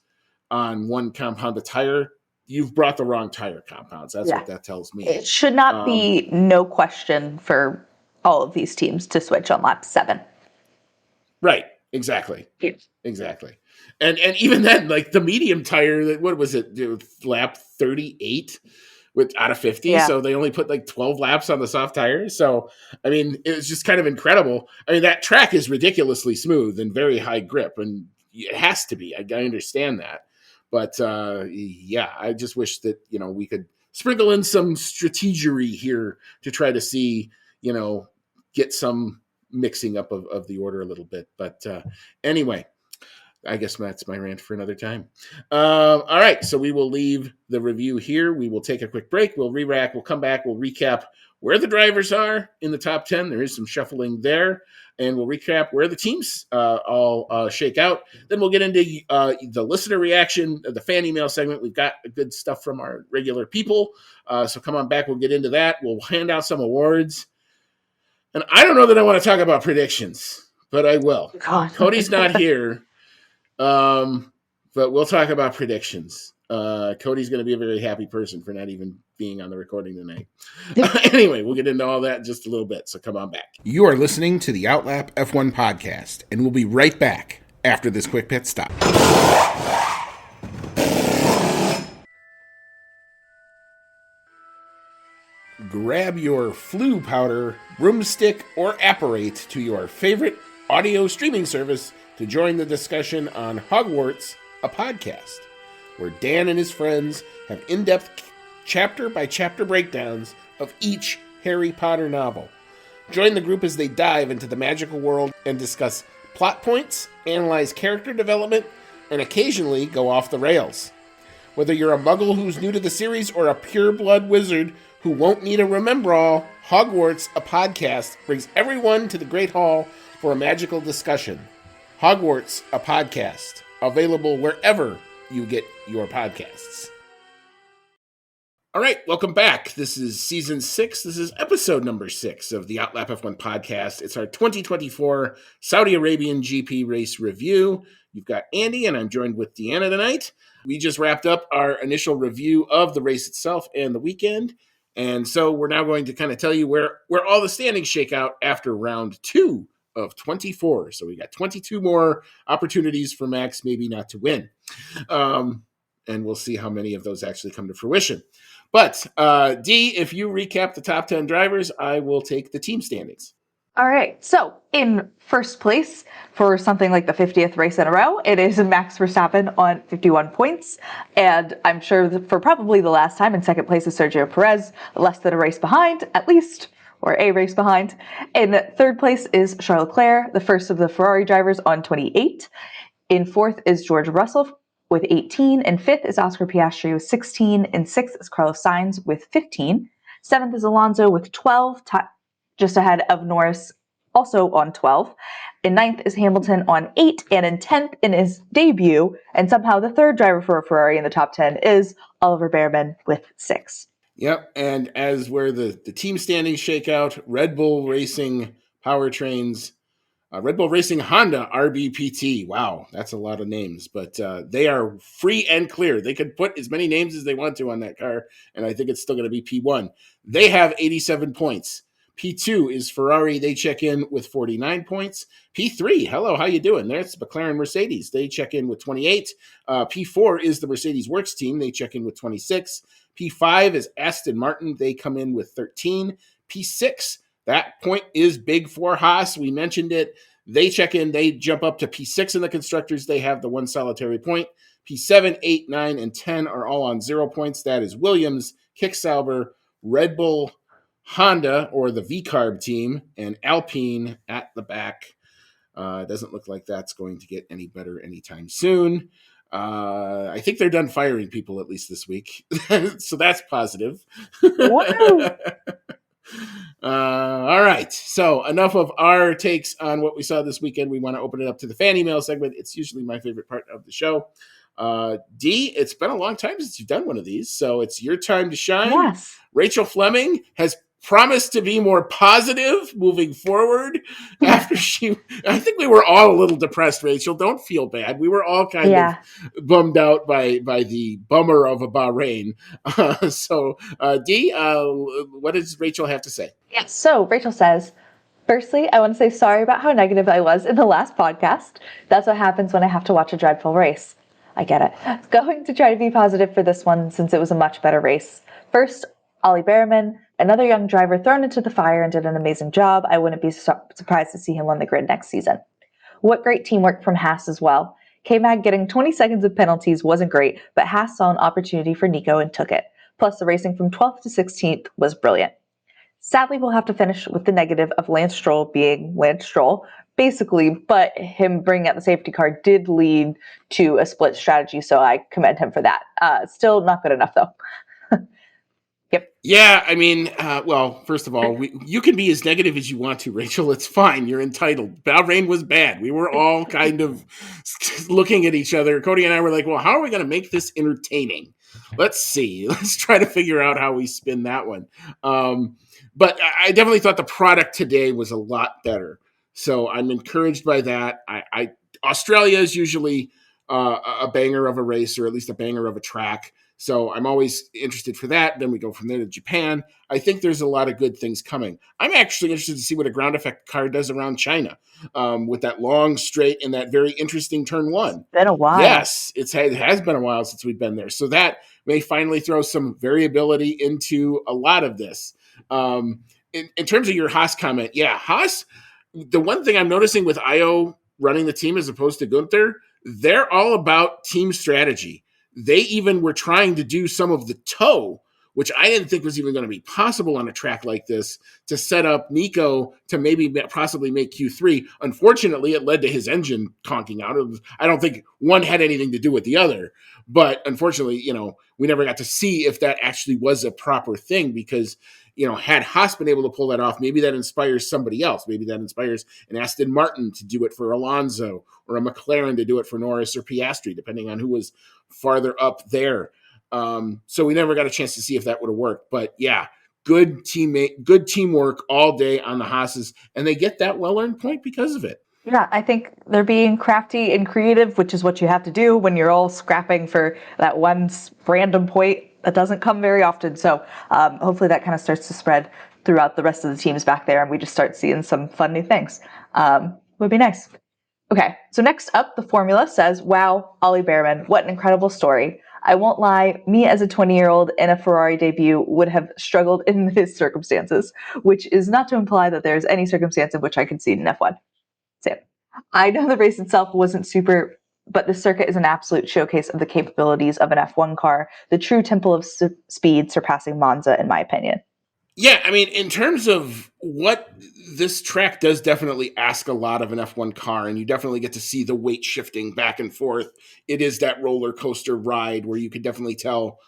on one compound of tire, you've brought the wrong tire compounds. That's what that tells me. It should not be no question for all of these teams to switch on lap 7. Right. Exactly. Exactly. And even then, like the medium tire, what was it? Lap 38 out of 50. Yeah. So they only put like 12 laps on the soft tires. So, I mean, it was just kind of incredible. I mean, that track is ridiculously smooth and very high grip, and it has to be. I understand that. But yeah, I just wish that, you know, we could sprinkle in some strategery here to try to see, you know, get some mixing up of the order a little bit. But anyway, I guess that's my rant for another time. All right, so we will leave the review here. We will take a quick break. We'll re-rack. We'll come back. We'll recap where the drivers are in the top 10. There is some shuffling there. And we'll recap where the teams all shake out. Then we'll get into the listener reaction, the fan email segment. We've got good stuff from our regular people. So come on back. We'll get into that. We'll hand out some awards. And I don't know that I want to talk about predictions, but I will. God. Cody's not here, but we'll talk about predictions. Cody's going to be a very happy person for not even being on the recording tonight. Anyway, we'll get into all that in just a little bit, so come on back. You are listening to the Outlap F1 podcast, and we'll be right back after this quick pit stop. Grab your flu powder, broomstick, or apparate to your favorite audio streaming service to join the discussion on Hogwarts, a podcast. where Dan and his friends have in-depth chapter-by-chapter breakdowns of each Harry Potter novel. Join the group as they dive into the magical world and discuss plot points, analyze character development, and occasionally go off the rails. Whether you're a muggle who's new to the series or a pure-blood wizard who won't need a remember-all, Hogwarts, a podcast, brings everyone to the Great Hall for a magical discussion. Hogwarts, a podcast, available wherever you get your podcasts. All right, welcome back. This is season 6. This is episode number 6 of the Outlap F1 podcast. It's our 2024 Saudi Arabian GP race review. You've got Andy, and I'm joined with Deanna tonight. We just wrapped up our initial review of the race itself and the weekend. And so we're now going to kind of tell you where all the standings shake out after round 2 of 24. So we got 22 more opportunities for Max maybe not to win. And we'll see how many of those actually come to fruition. But Dee, if you recap the top 10 drivers, I will take the team standings. All right. So in first place for something like the 50th race in a row, it is Max Verstappen on 51 points. And I'm sure that for probably the last time, in second place is Sergio Perez, less than a race behind, at least, or a race behind. In third place is Charles Leclerc, the first of the Ferrari drivers on 28. In fourth is George Russell with 18. In fifth is Oscar Piastri with 16. In sixth is Carlos Sainz with 15. Seventh is Alonso with 12, just ahead of Norris, also on 12. In ninth is Hamilton on 8. And in 10th, in his debut, and somehow the third driver for a Ferrari in the top 10, is Oliver Bearman with 6. Yep, and as where the team standings shake out, Red Bull Racing Powertrains, Red Bull Racing Honda RBPT. Wow, that's a lot of names, but they are free and clear. They could put as many names as they want to on that car, and I think it's still going to be P1. They have 87 points. P2 is Ferrari. They check in with 49 points. P3, hello, how you doing? There's McLaren Mercedes. They check in with 28. P4 is the Mercedes Works team. They check in with 26. P5 is Aston Martin. They come in with 13. P6, that point is big for Haas. We mentioned it. They check in. They jump up to P6 in the constructors. They have the one solitary point. P7, 8, 9, and 10 are all on 0 points. That is Williams, Kicksauber, Red Bull, Honda, or the V-Carb team, and Alpine at the back. Doesn't look like that's going to get any better anytime soon. I think they're done firing people at least this week. So that's positive. Wow. All right. So enough of our takes on what we saw this weekend. We want to open it up to the fan email segment. It's usually my favorite part of the show. Dee, it's been a long time since you've done one of these, so it's your time to shine. Yes. Rachel Fleming has promised to be more positive moving forward after I think we were all a little depressed, Rachel. Don't feel bad. We were all kind of bummed out by the bummer of a Bahrain. So, Dee, what does Rachel have to say? Yes. So Rachel says, firstly, I want to say sorry about how negative I was in the last podcast. That's what happens when I have to watch a dreadful race. I get it. Going to try to be positive for this one since it was a much better race. First, Ollie Bearman, another young driver thrown into the fire and did an amazing job. I wouldn't be surprised to see him on the grid next season. What great teamwork from Haas as well. K-Mag getting 20 seconds of penalties wasn't great, but Haas saw an opportunity for Nico and took it. Plus, the racing from 12th to 16th was brilliant. Sadly, we'll have to finish with the negative of Lance Stroll being Lance Stroll, basically, but him bringing out the safety car did lead to a split strategy, so I commend him for that. Still not good enough, though. Yep. Yeah, I mean, well, first of all, you can be as negative as you want to, Rachel. It's fine. You're entitled. Bahrain was bad. We were all kind of looking at each other. Cody and I were like, well, how are we going to make this entertaining? Let's see. Let's try to figure out how we spin that one. But I definitely thought the product today was a lot better. So I'm encouraged by that. Australia is usually a banger of a race, or at least a banger of a track. So I'm always interested for that. Then we go from there to Japan. I think there's a lot of good things coming. I'm actually interested to see what a ground effect car does around China with that long straight and that very interesting turn one. Been a while. Yes, it has been a while since we've been there. So that may finally throw some variability into a lot of this. In terms of your Haas comment, yeah, Haas, the one thing I'm noticing with Io running the team as opposed to Gunther, they're all about team strategy. They even were trying to do some of the toe, which I didn't think was even going to be possible on a track like this, to set up Nico to maybe possibly make Q3. Unfortunately, it led to his engine conking out. I don't think one had anything to do with the other, but unfortunately, we never got to see if that actually was a proper thing, because had Haas been able to pull that off, maybe that inspires somebody else. Maybe that inspires an Aston Martin to do it for Alonso, or a McLaren to do it for Norris or Piastri, depending on who was farther up there. So we never got a chance to see if that would have worked. But yeah, good teamwork all day on the Haas's, and they get that well-earned point because of it. Yeah, I think they're being crafty and creative, which is what you have to do when you're all scrapping for that one random point that doesn't come very often. So hopefully that kind of starts to spread throughout the rest of the teams back there, and we just start seeing some fun new things. Would be nice. Okay, so next up, the formula says, wow, Ollie Behrman, what an incredible story. I won't lie, me as a 20-year-old in a Ferrari debut would have struggled in his circumstances, which is not to imply that there's any circumstance in which I could see in F1. So, I know the race itself wasn't super, but the circuit is an absolute showcase of the capabilities of an F1 car, the true temple of speed surpassing Monza, in my opinion. Yeah, I mean, in terms of what this track does definitely ask a lot of an F1 car, and you definitely get to see the weight shifting back and forth. It is that roller coaster ride where you could definitely tell,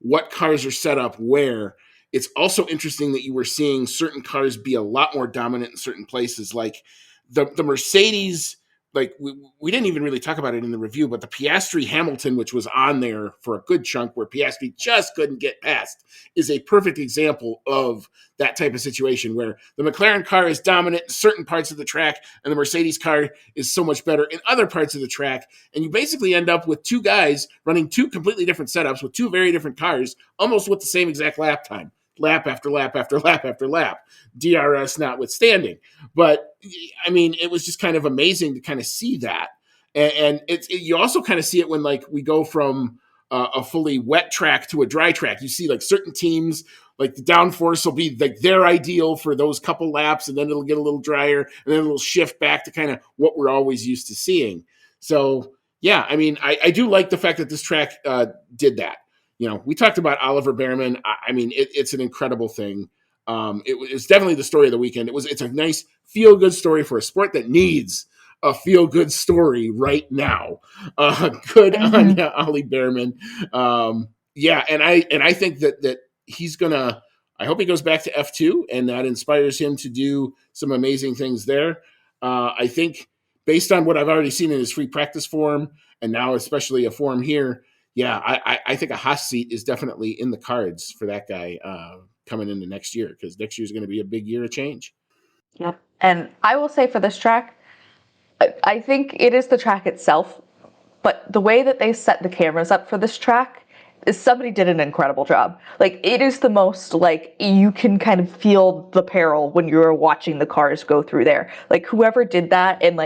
what cars are set up where. It's also interesting that you were seeing certain cars be a lot more dominant in certain places, like the Mercedes. Like we didn't even really talk about it in the review, but the Piastri Hamilton, which was on there for a good chunk, where Piastri just couldn't get past, is a perfect example of that type of situation where the McLaren car is dominant in certain parts of the track and the Mercedes car is so much better in other parts of the track. And you basically end up with two guys running two completely different setups with two very different cars, almost with the same exact lap time. Lap after lap after lap after lap, DRS notwithstanding. But I mean, it was just kind of amazing to kind of see that. And you also kind of see it when we go from a fully wet track to a dry track. You see certain teams, like the downforce will be their ideal for those couple laps, and then it'll get a little drier, and then it'll shift back to kind of what we're always used to seeing. So yeah, I mean, I do like the fact that this track did that. We talked about Oliver Behrman. I mean, it's an incredible thing. It's definitely the story of the weekend. It's a nice feel-good story for a sport that needs a feel-good story right now. Good on you, Ollie Behrman. Yeah, and I think that he's gonna. I hope he goes back to F2, and that inspires him to do some amazing things there. I think based on what I've already seen in his free practice form, and now especially a form here, yeah, I think a Haas seat is definitely in the cards for that guy coming into next year, because next year is going to be a big year of change. Yep. And I will say for this track, I think it is the track itself, but the way that they set the cameras up for this track is somebody did an incredible job. It is the most, you can kind of feel the peril when you're watching the cars go through there. Whoever did that, and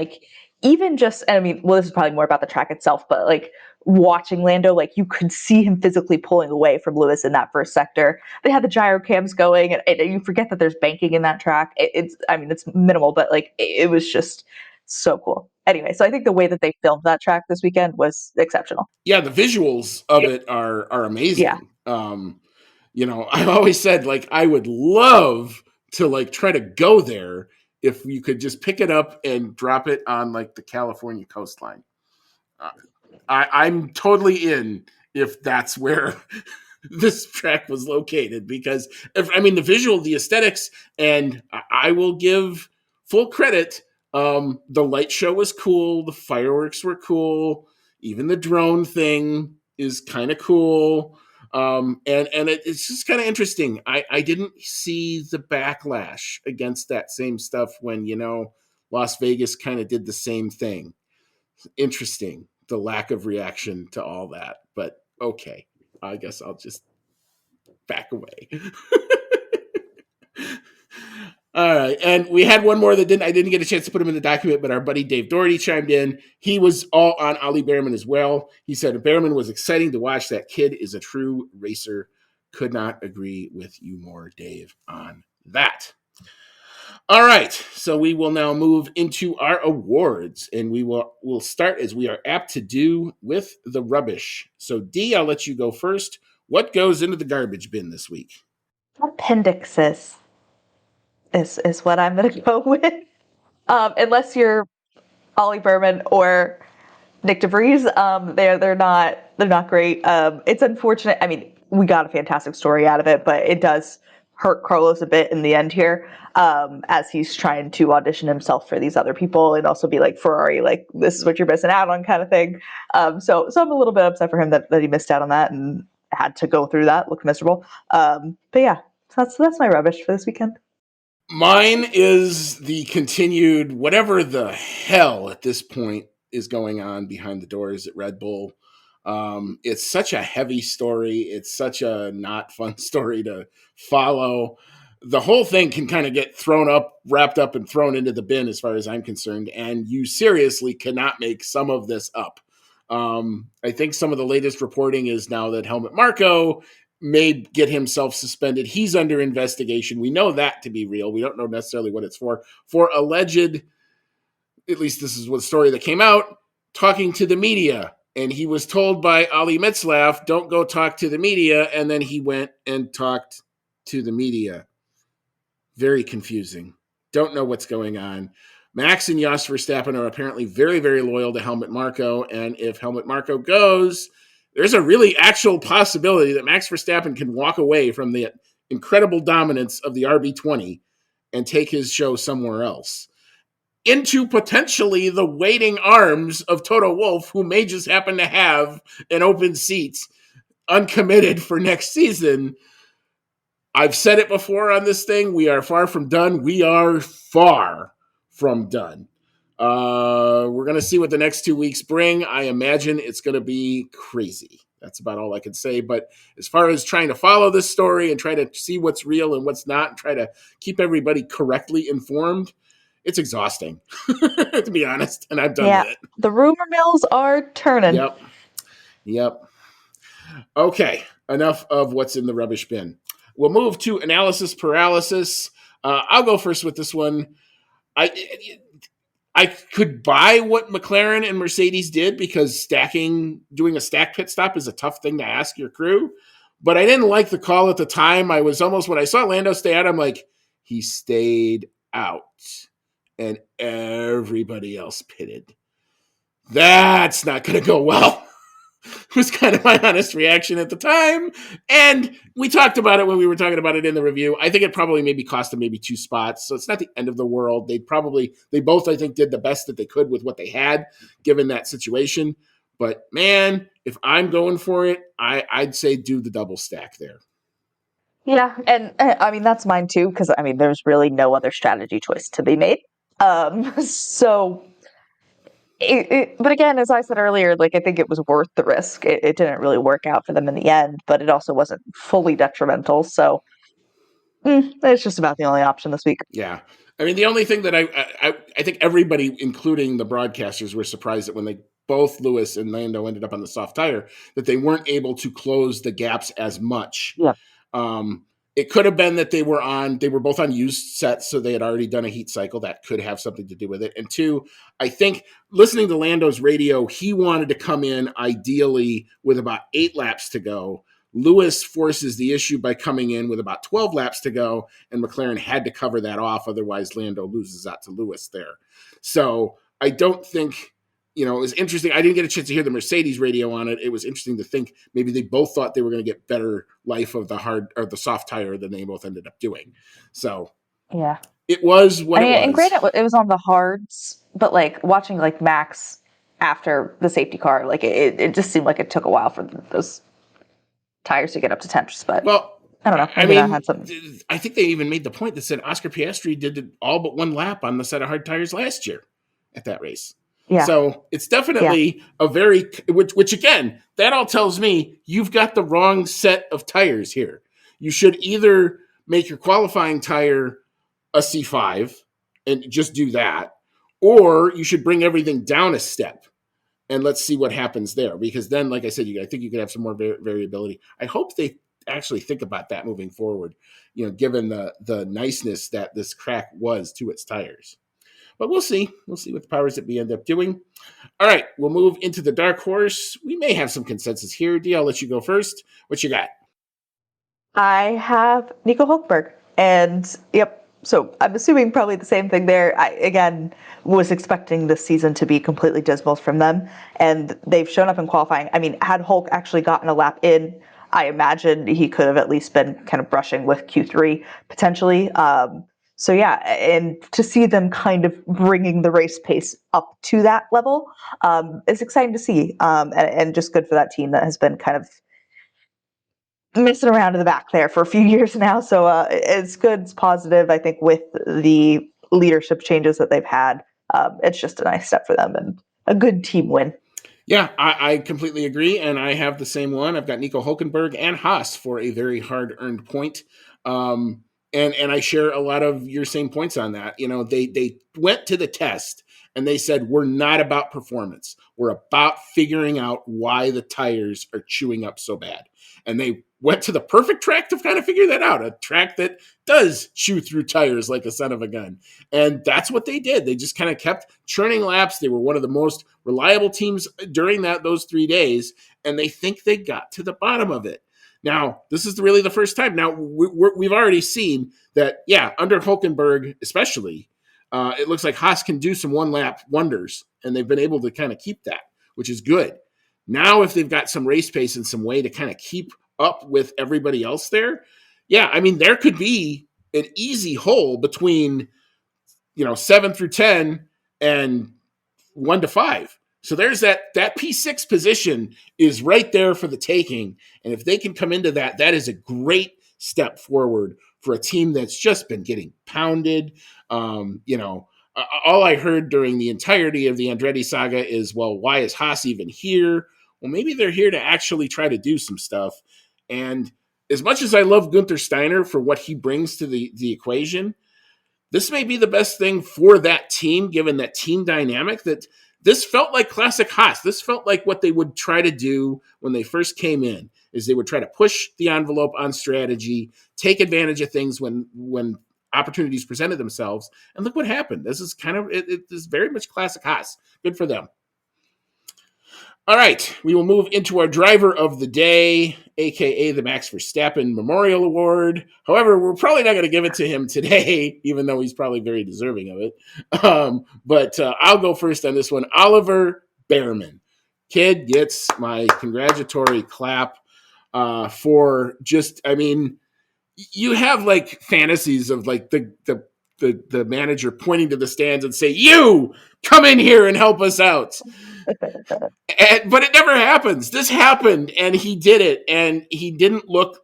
even just, and I mean, well, this is probably more about the track itself, but watching Lando, you could see him physically pulling away from Lewis in that first sector. They had the gyro cams going, and you forget that there's banking in that track. It's minimal, but it was just so cool. Anyway, so I think the way that they filmed that track this weekend was exceptional. Yeah, the visuals of it are amazing. Yeah. I've always said I would love to try to go there if you could just pick it up and drop it on the California coastline. I'm totally in if that's where this track was located, because the visual, the aesthetics, and I will give full credit. The light show was cool. The fireworks were cool. Even the drone thing is kind of cool. And it's just kind of interesting. I didn't see the backlash against that same stuff when, Las Vegas kind of did the same thing. Interesting, the lack of reaction to all that. But okay, I guess I'll just back away. All right, and we had one more that I didn't get a chance to put him in the document, but our buddy Dave Doherty chimed in. He was all on Ollie Behrman as well. He said Behrman was exciting to watch. That kid is a true racer. Could not agree with you more, Dave, on that. All right, so we will now move into our awards, and we'll start as we are apt to do with the rubbish. So D, I'll let you go first. What goes into the garbage bin this week? Appendixes is what I'm going to go with. Unless you're Ollie Berman or Nick DeVries, they're not great. It's unfortunate. I mean, we got a fantastic story out of it, but it does hurt Carlos a bit in the end here, as he's trying to audition himself for these other people and also be like Ferrari, like this is what you're missing out on kind of thing. So I'm a little bit upset for him that he missed out on that and had to go through that, look miserable. But yeah, so that's my rubbish for this weekend. Mine is the continued whatever the hell at this point is going on behind the doors at Red Bull. It's such a heavy story. It's such a not fun story to follow. The whole thing can kind of get wrapped up and thrown into the bin as far as I'm concerned. And you seriously cannot make some of this up. I think some of the latest reporting is now that Helmut Marko may get himself suspended. He's under investigation. We know that to be real. We don't know necessarily what it's for alleged, at least this is what the story that came out, talking to the media. And he was told by Ali Mitzlaff, don't go talk to the media. And then he went and talked to the media. Very confusing. Don't know what's going on. Max and Jos Verstappen are apparently very, very loyal to Helmut Marko. And if Helmut Marko goes, there's a really actual possibility that Max Verstappen can walk away from the incredible dominance of the RB20 and take his show somewhere else, into potentially the waiting arms of Toto Wolff, who may just happen to have an open seat uncommitted for next season. I've said it before on this thing. We are far from done. We are far from done. We're going to see what the next 2 weeks bring. I imagine it's going to be crazy. That's about all I can say. But as far as trying to follow this story and try to see what's real and what's not, and try to keep everybody correctly informed, it's exhausting, to be honest. And I'm done with it. The rumor mills are turning. Yep. Okay, enough of what's in the rubbish bin. We'll move to analysis paralysis. I'll go first with this one. I could buy what McLaren and Mercedes did because doing a stack pit stop is a tough thing to ask your crew. But I didn't like the call at the time. I was almost, when I saw Lando stay out, I'm like, he stayed out and everybody else pitted. That's not going to go well. Was kind of my honest reaction at the time. And we talked about it when we were talking about it in the review. I think it probably maybe cost them maybe 2 spots. So it's not the end of the world. They both, I think, did the best that they could with what they had, given that situation. But man, if I'm going for it, I'd say do the double stack there. Yeah, and I mean, that's mine too, because I mean, there's really no other strategy choice to be made. So... but again, as I said earlier, like I think it was worth the risk. It didn't really work out for them in the end, but it also wasn't fully detrimental. So it's just about the only option this week. Yeah, I mean, the only thing that I think everybody, including the broadcasters, were surprised that when both Lewis and Lando ended up on the soft tire, that they weren't able to close the gaps as much. Yeah. It could have been that they were both on used sets, so they had already done a heat cycle. That could have something to do with it. And 2, I think listening to Lando's radio, he wanted to come in ideally with about 8 laps to go. Lewis forces the issue by coming in with about 12 laps to go, and McLaren had to cover that off. Otherwise, Lando loses out to Lewis there. So I don't think... it was interesting. I didn't get a chance to hear the Mercedes radio on it. It was interesting to think maybe they both thought they were going to get better life of the hard or the soft tire than they both ended up doing. So yeah, it was what it was. And granted, it was on the hards, but like watching like Max after the safety car, like it just seemed like it took a while for those tires to get up to temps. But I don't know. Maybe I had something. I think they even made the point that said Oscar Piastri did all but 1 lap on the set of hard tires last year at that race. Yeah. So it's definitely a very, which again, that all tells me you've got the wrong set of tires here. You should either make your qualifying tire a C5 and just do that, or you should bring everything down a step and let's see what happens there. Because then, like I said, I think you could have some more variability. I hope they actually think about that moving forward, given the niceness that this crack was to its tires. But we'll see. We'll see what the powers that be end up doing. All right, we'll move into the dark horse. We may have some consensus here. Dee, I'll let you go first. What you got? I have Nico Hulkberg. And yep, so I'm assuming probably the same thing there. I, again, was expecting this season to be completely dismal from them. And they've shown up in qualifying. I mean, had Hulk actually gotten a lap in, I imagine he could have at least been kind of brushing with Q3 potentially. So yeah, and to see them kind of bringing the race pace up to that level is exciting to see, and just good for that team that has been kind of messing around in the back there for a few years now. So it's good, it's positive. I think with the leadership changes that they've had, it's just a nice step for them and a good team win. Yeah, I completely agree, and I have the same one. I've got Nico Hulkenberg and Haas for a very hard-earned point. And I share a lot of your same points on that. They went to the test and they said, we're not about performance. We're about figuring out why the tires are chewing up so bad. And they went to the perfect track to kind of figure that out, a track that does chew through tires like a son of a gun. And that's what they did. They just kind of kept churning laps. They were one of the most reliable teams during those 3 days, and they think they got to the bottom of it. Now, this is really the first time. Now, we've already seen that, yeah, under Hulkenberg especially, it looks like Haas can do some one-lap wonders, and they've been able to kind of keep that, which is good. Now, if they've got some race pace and some way to kind of keep up with everybody else there, yeah, I mean, there could be an easy hole between, 7 through 10 and 1 to 5. So there's that P6 position is right there for the taking. And if they can come into that, that is a great step forward for a team that's just been getting pounded. All I heard during the entirety of the Andretti saga is, well, why is Haas even here? Well, maybe they're here to actually try to do some stuff. And as much as I love Gunther Steiner for what he brings to the equation, this may be the best thing for that team, given that team dynamic. That this felt like classic Haas. This felt like what they would try to do when they first came in, is they would try to push the envelope on strategy, take advantage of things when opportunities presented themselves. And look what happened. This is it is very much classic Haas. Good for them. All right, we will move into our driver of the day, a.k.a. the Max Verstappen Memorial Award. However, we're probably not going to give it to him today, even though he's probably very deserving of it. But I'll go first on this one. Oliver Behrman. Kid gets my congratulatory clap for just, I mean, you have like fantasies of like the manager pointing to the stands and say, you come in here and help us out. But it never happens. This happened, and he did it, and he didn't look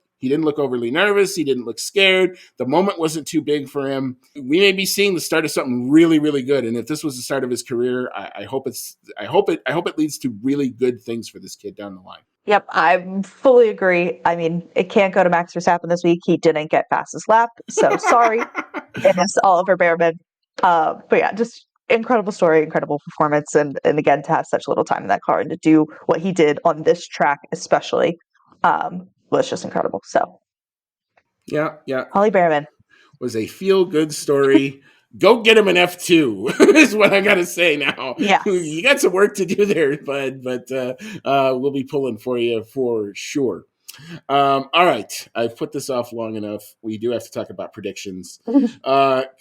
overly nervous. He didn't look scared. The moment wasn't too big for him. We may be seeing the start of something really, really good. And if this was the start of his career, I hope it leads to really good things for this kid down the line. Yep, I fully agree. I mean, it can't go to Max Verstappen this week. He didn't get fastest lap, so sorry. It is Oliver Behrman. But yeah, just incredible story, incredible performance, and again, to have such little time in that car and to do what he did on this track especially was just incredible. So yeah, Ollie Behrman was a feel-good story. Go get him an F2 is what I got to say now. Yes. You got some work to do there, bud, but we'll be pulling for you for sure. All right. I've put this off long enough. We do have to talk about predictions.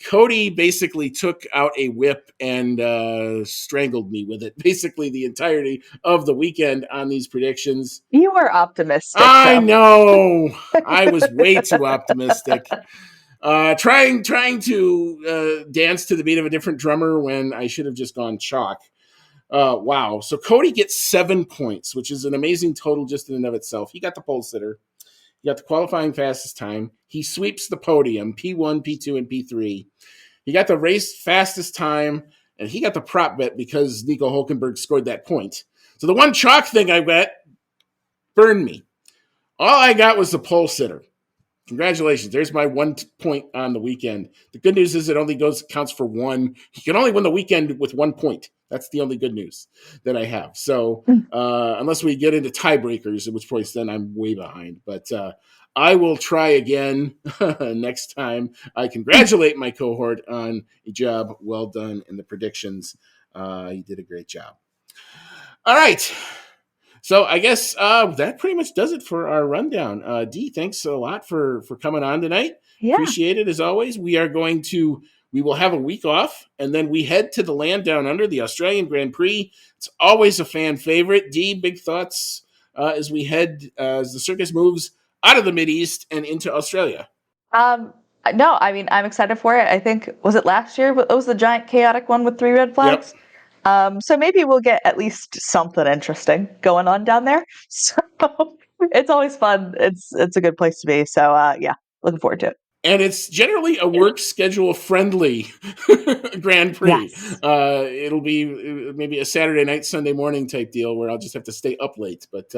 Cody basically took out a whip and strangled me with it basically the entirety of the weekend on these predictions. You were optimistic. I know. I was way too optimistic. Trying to dance to the beat of a different drummer when I should have just gone chalk. Wow. So Cody gets 7 points, which is an amazing total just in and of itself. He got the pole sitter. He got the qualifying fastest time. He sweeps the podium, P1, P2, and P3. He got the race fastest time, and he got the prop bet because Nico Hulkenberg scored that point. So the one chalk thing I bet burned me. All I got was the pole sitter. Congratulations. There's my 1 point on the weekend. The good news is it only counts for one. You can only win the weekend with 1 point. That's the only good news that I have. So unless we get into tiebreakers, at which point then I'm way behind. But I will try again next time. I congratulate my cohort on a job well done in the predictions. You did a great job. All right. So I guess that pretty much does it for our rundown. Dee, thanks a lot for coming on tonight. Yeah. Appreciate it as always. We will have a week off, and then we head to the land down under, the Australian Grand Prix. It's always a fan favorite. Dee, big thoughts as we head as the circus moves out of the Mideast and into Australia. No, I mean, I'm excited for it. I think, was it last year? It was the giant chaotic one with 3 red flags. Yep. So maybe we'll get at least something interesting going on down there. So it's always fun. It's a good place to be. So yeah, looking forward to it. And it's generally a work schedule friendly Grand Prix. Yes. It'll be maybe a Saturday night, Sunday morning type deal where I'll just have to stay up late. But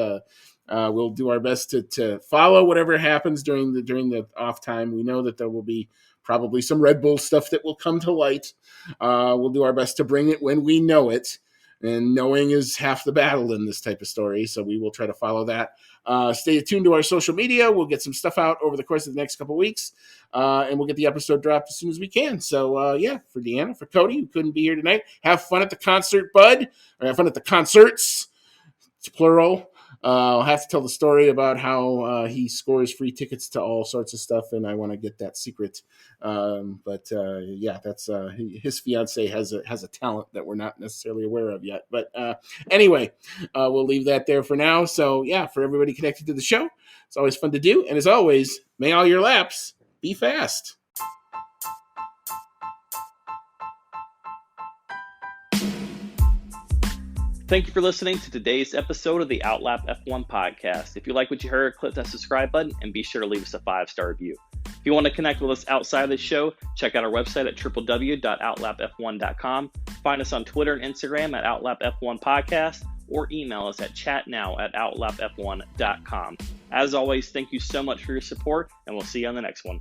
we'll do our best to follow whatever happens during the off time. We know that there will be probably some Red Bull stuff that will come to light. We'll do our best to bring it when we know it. And knowing is half the battle in this type of story. So we will try to follow that. Stay tuned to our social media. We'll get some stuff out over the course of the next couple of weeks. And we'll get the episode dropped as soon as we can. So, yeah, for Deanna, for Cody, who couldn't be here tonight, have fun at the concert, bud. Or have fun at the concerts. It's plural. I'll have to tell the story about how he scores free tickets to all sorts of stuff, and I want to get that secret. But yeah, that's his fiance has a talent that we're not necessarily aware of yet. But anyway, we'll leave that there for now. So yeah, for everybody connected to the show, it's always fun to do. And as always, may all your laps be fast. Thank you for listening to today's episode of the Outlap F1 podcast. If you like what you heard, click that subscribe button and be sure to leave us a 5-star review. If you want to connect with us outside of the show, check out our website at www.outlapf1.com. Find us on Twitter and Instagram at OutlapF1 Podcast, or email us at chatnow@outlapf1.com. As always, thank you so much for your support, and we'll see you on the next one.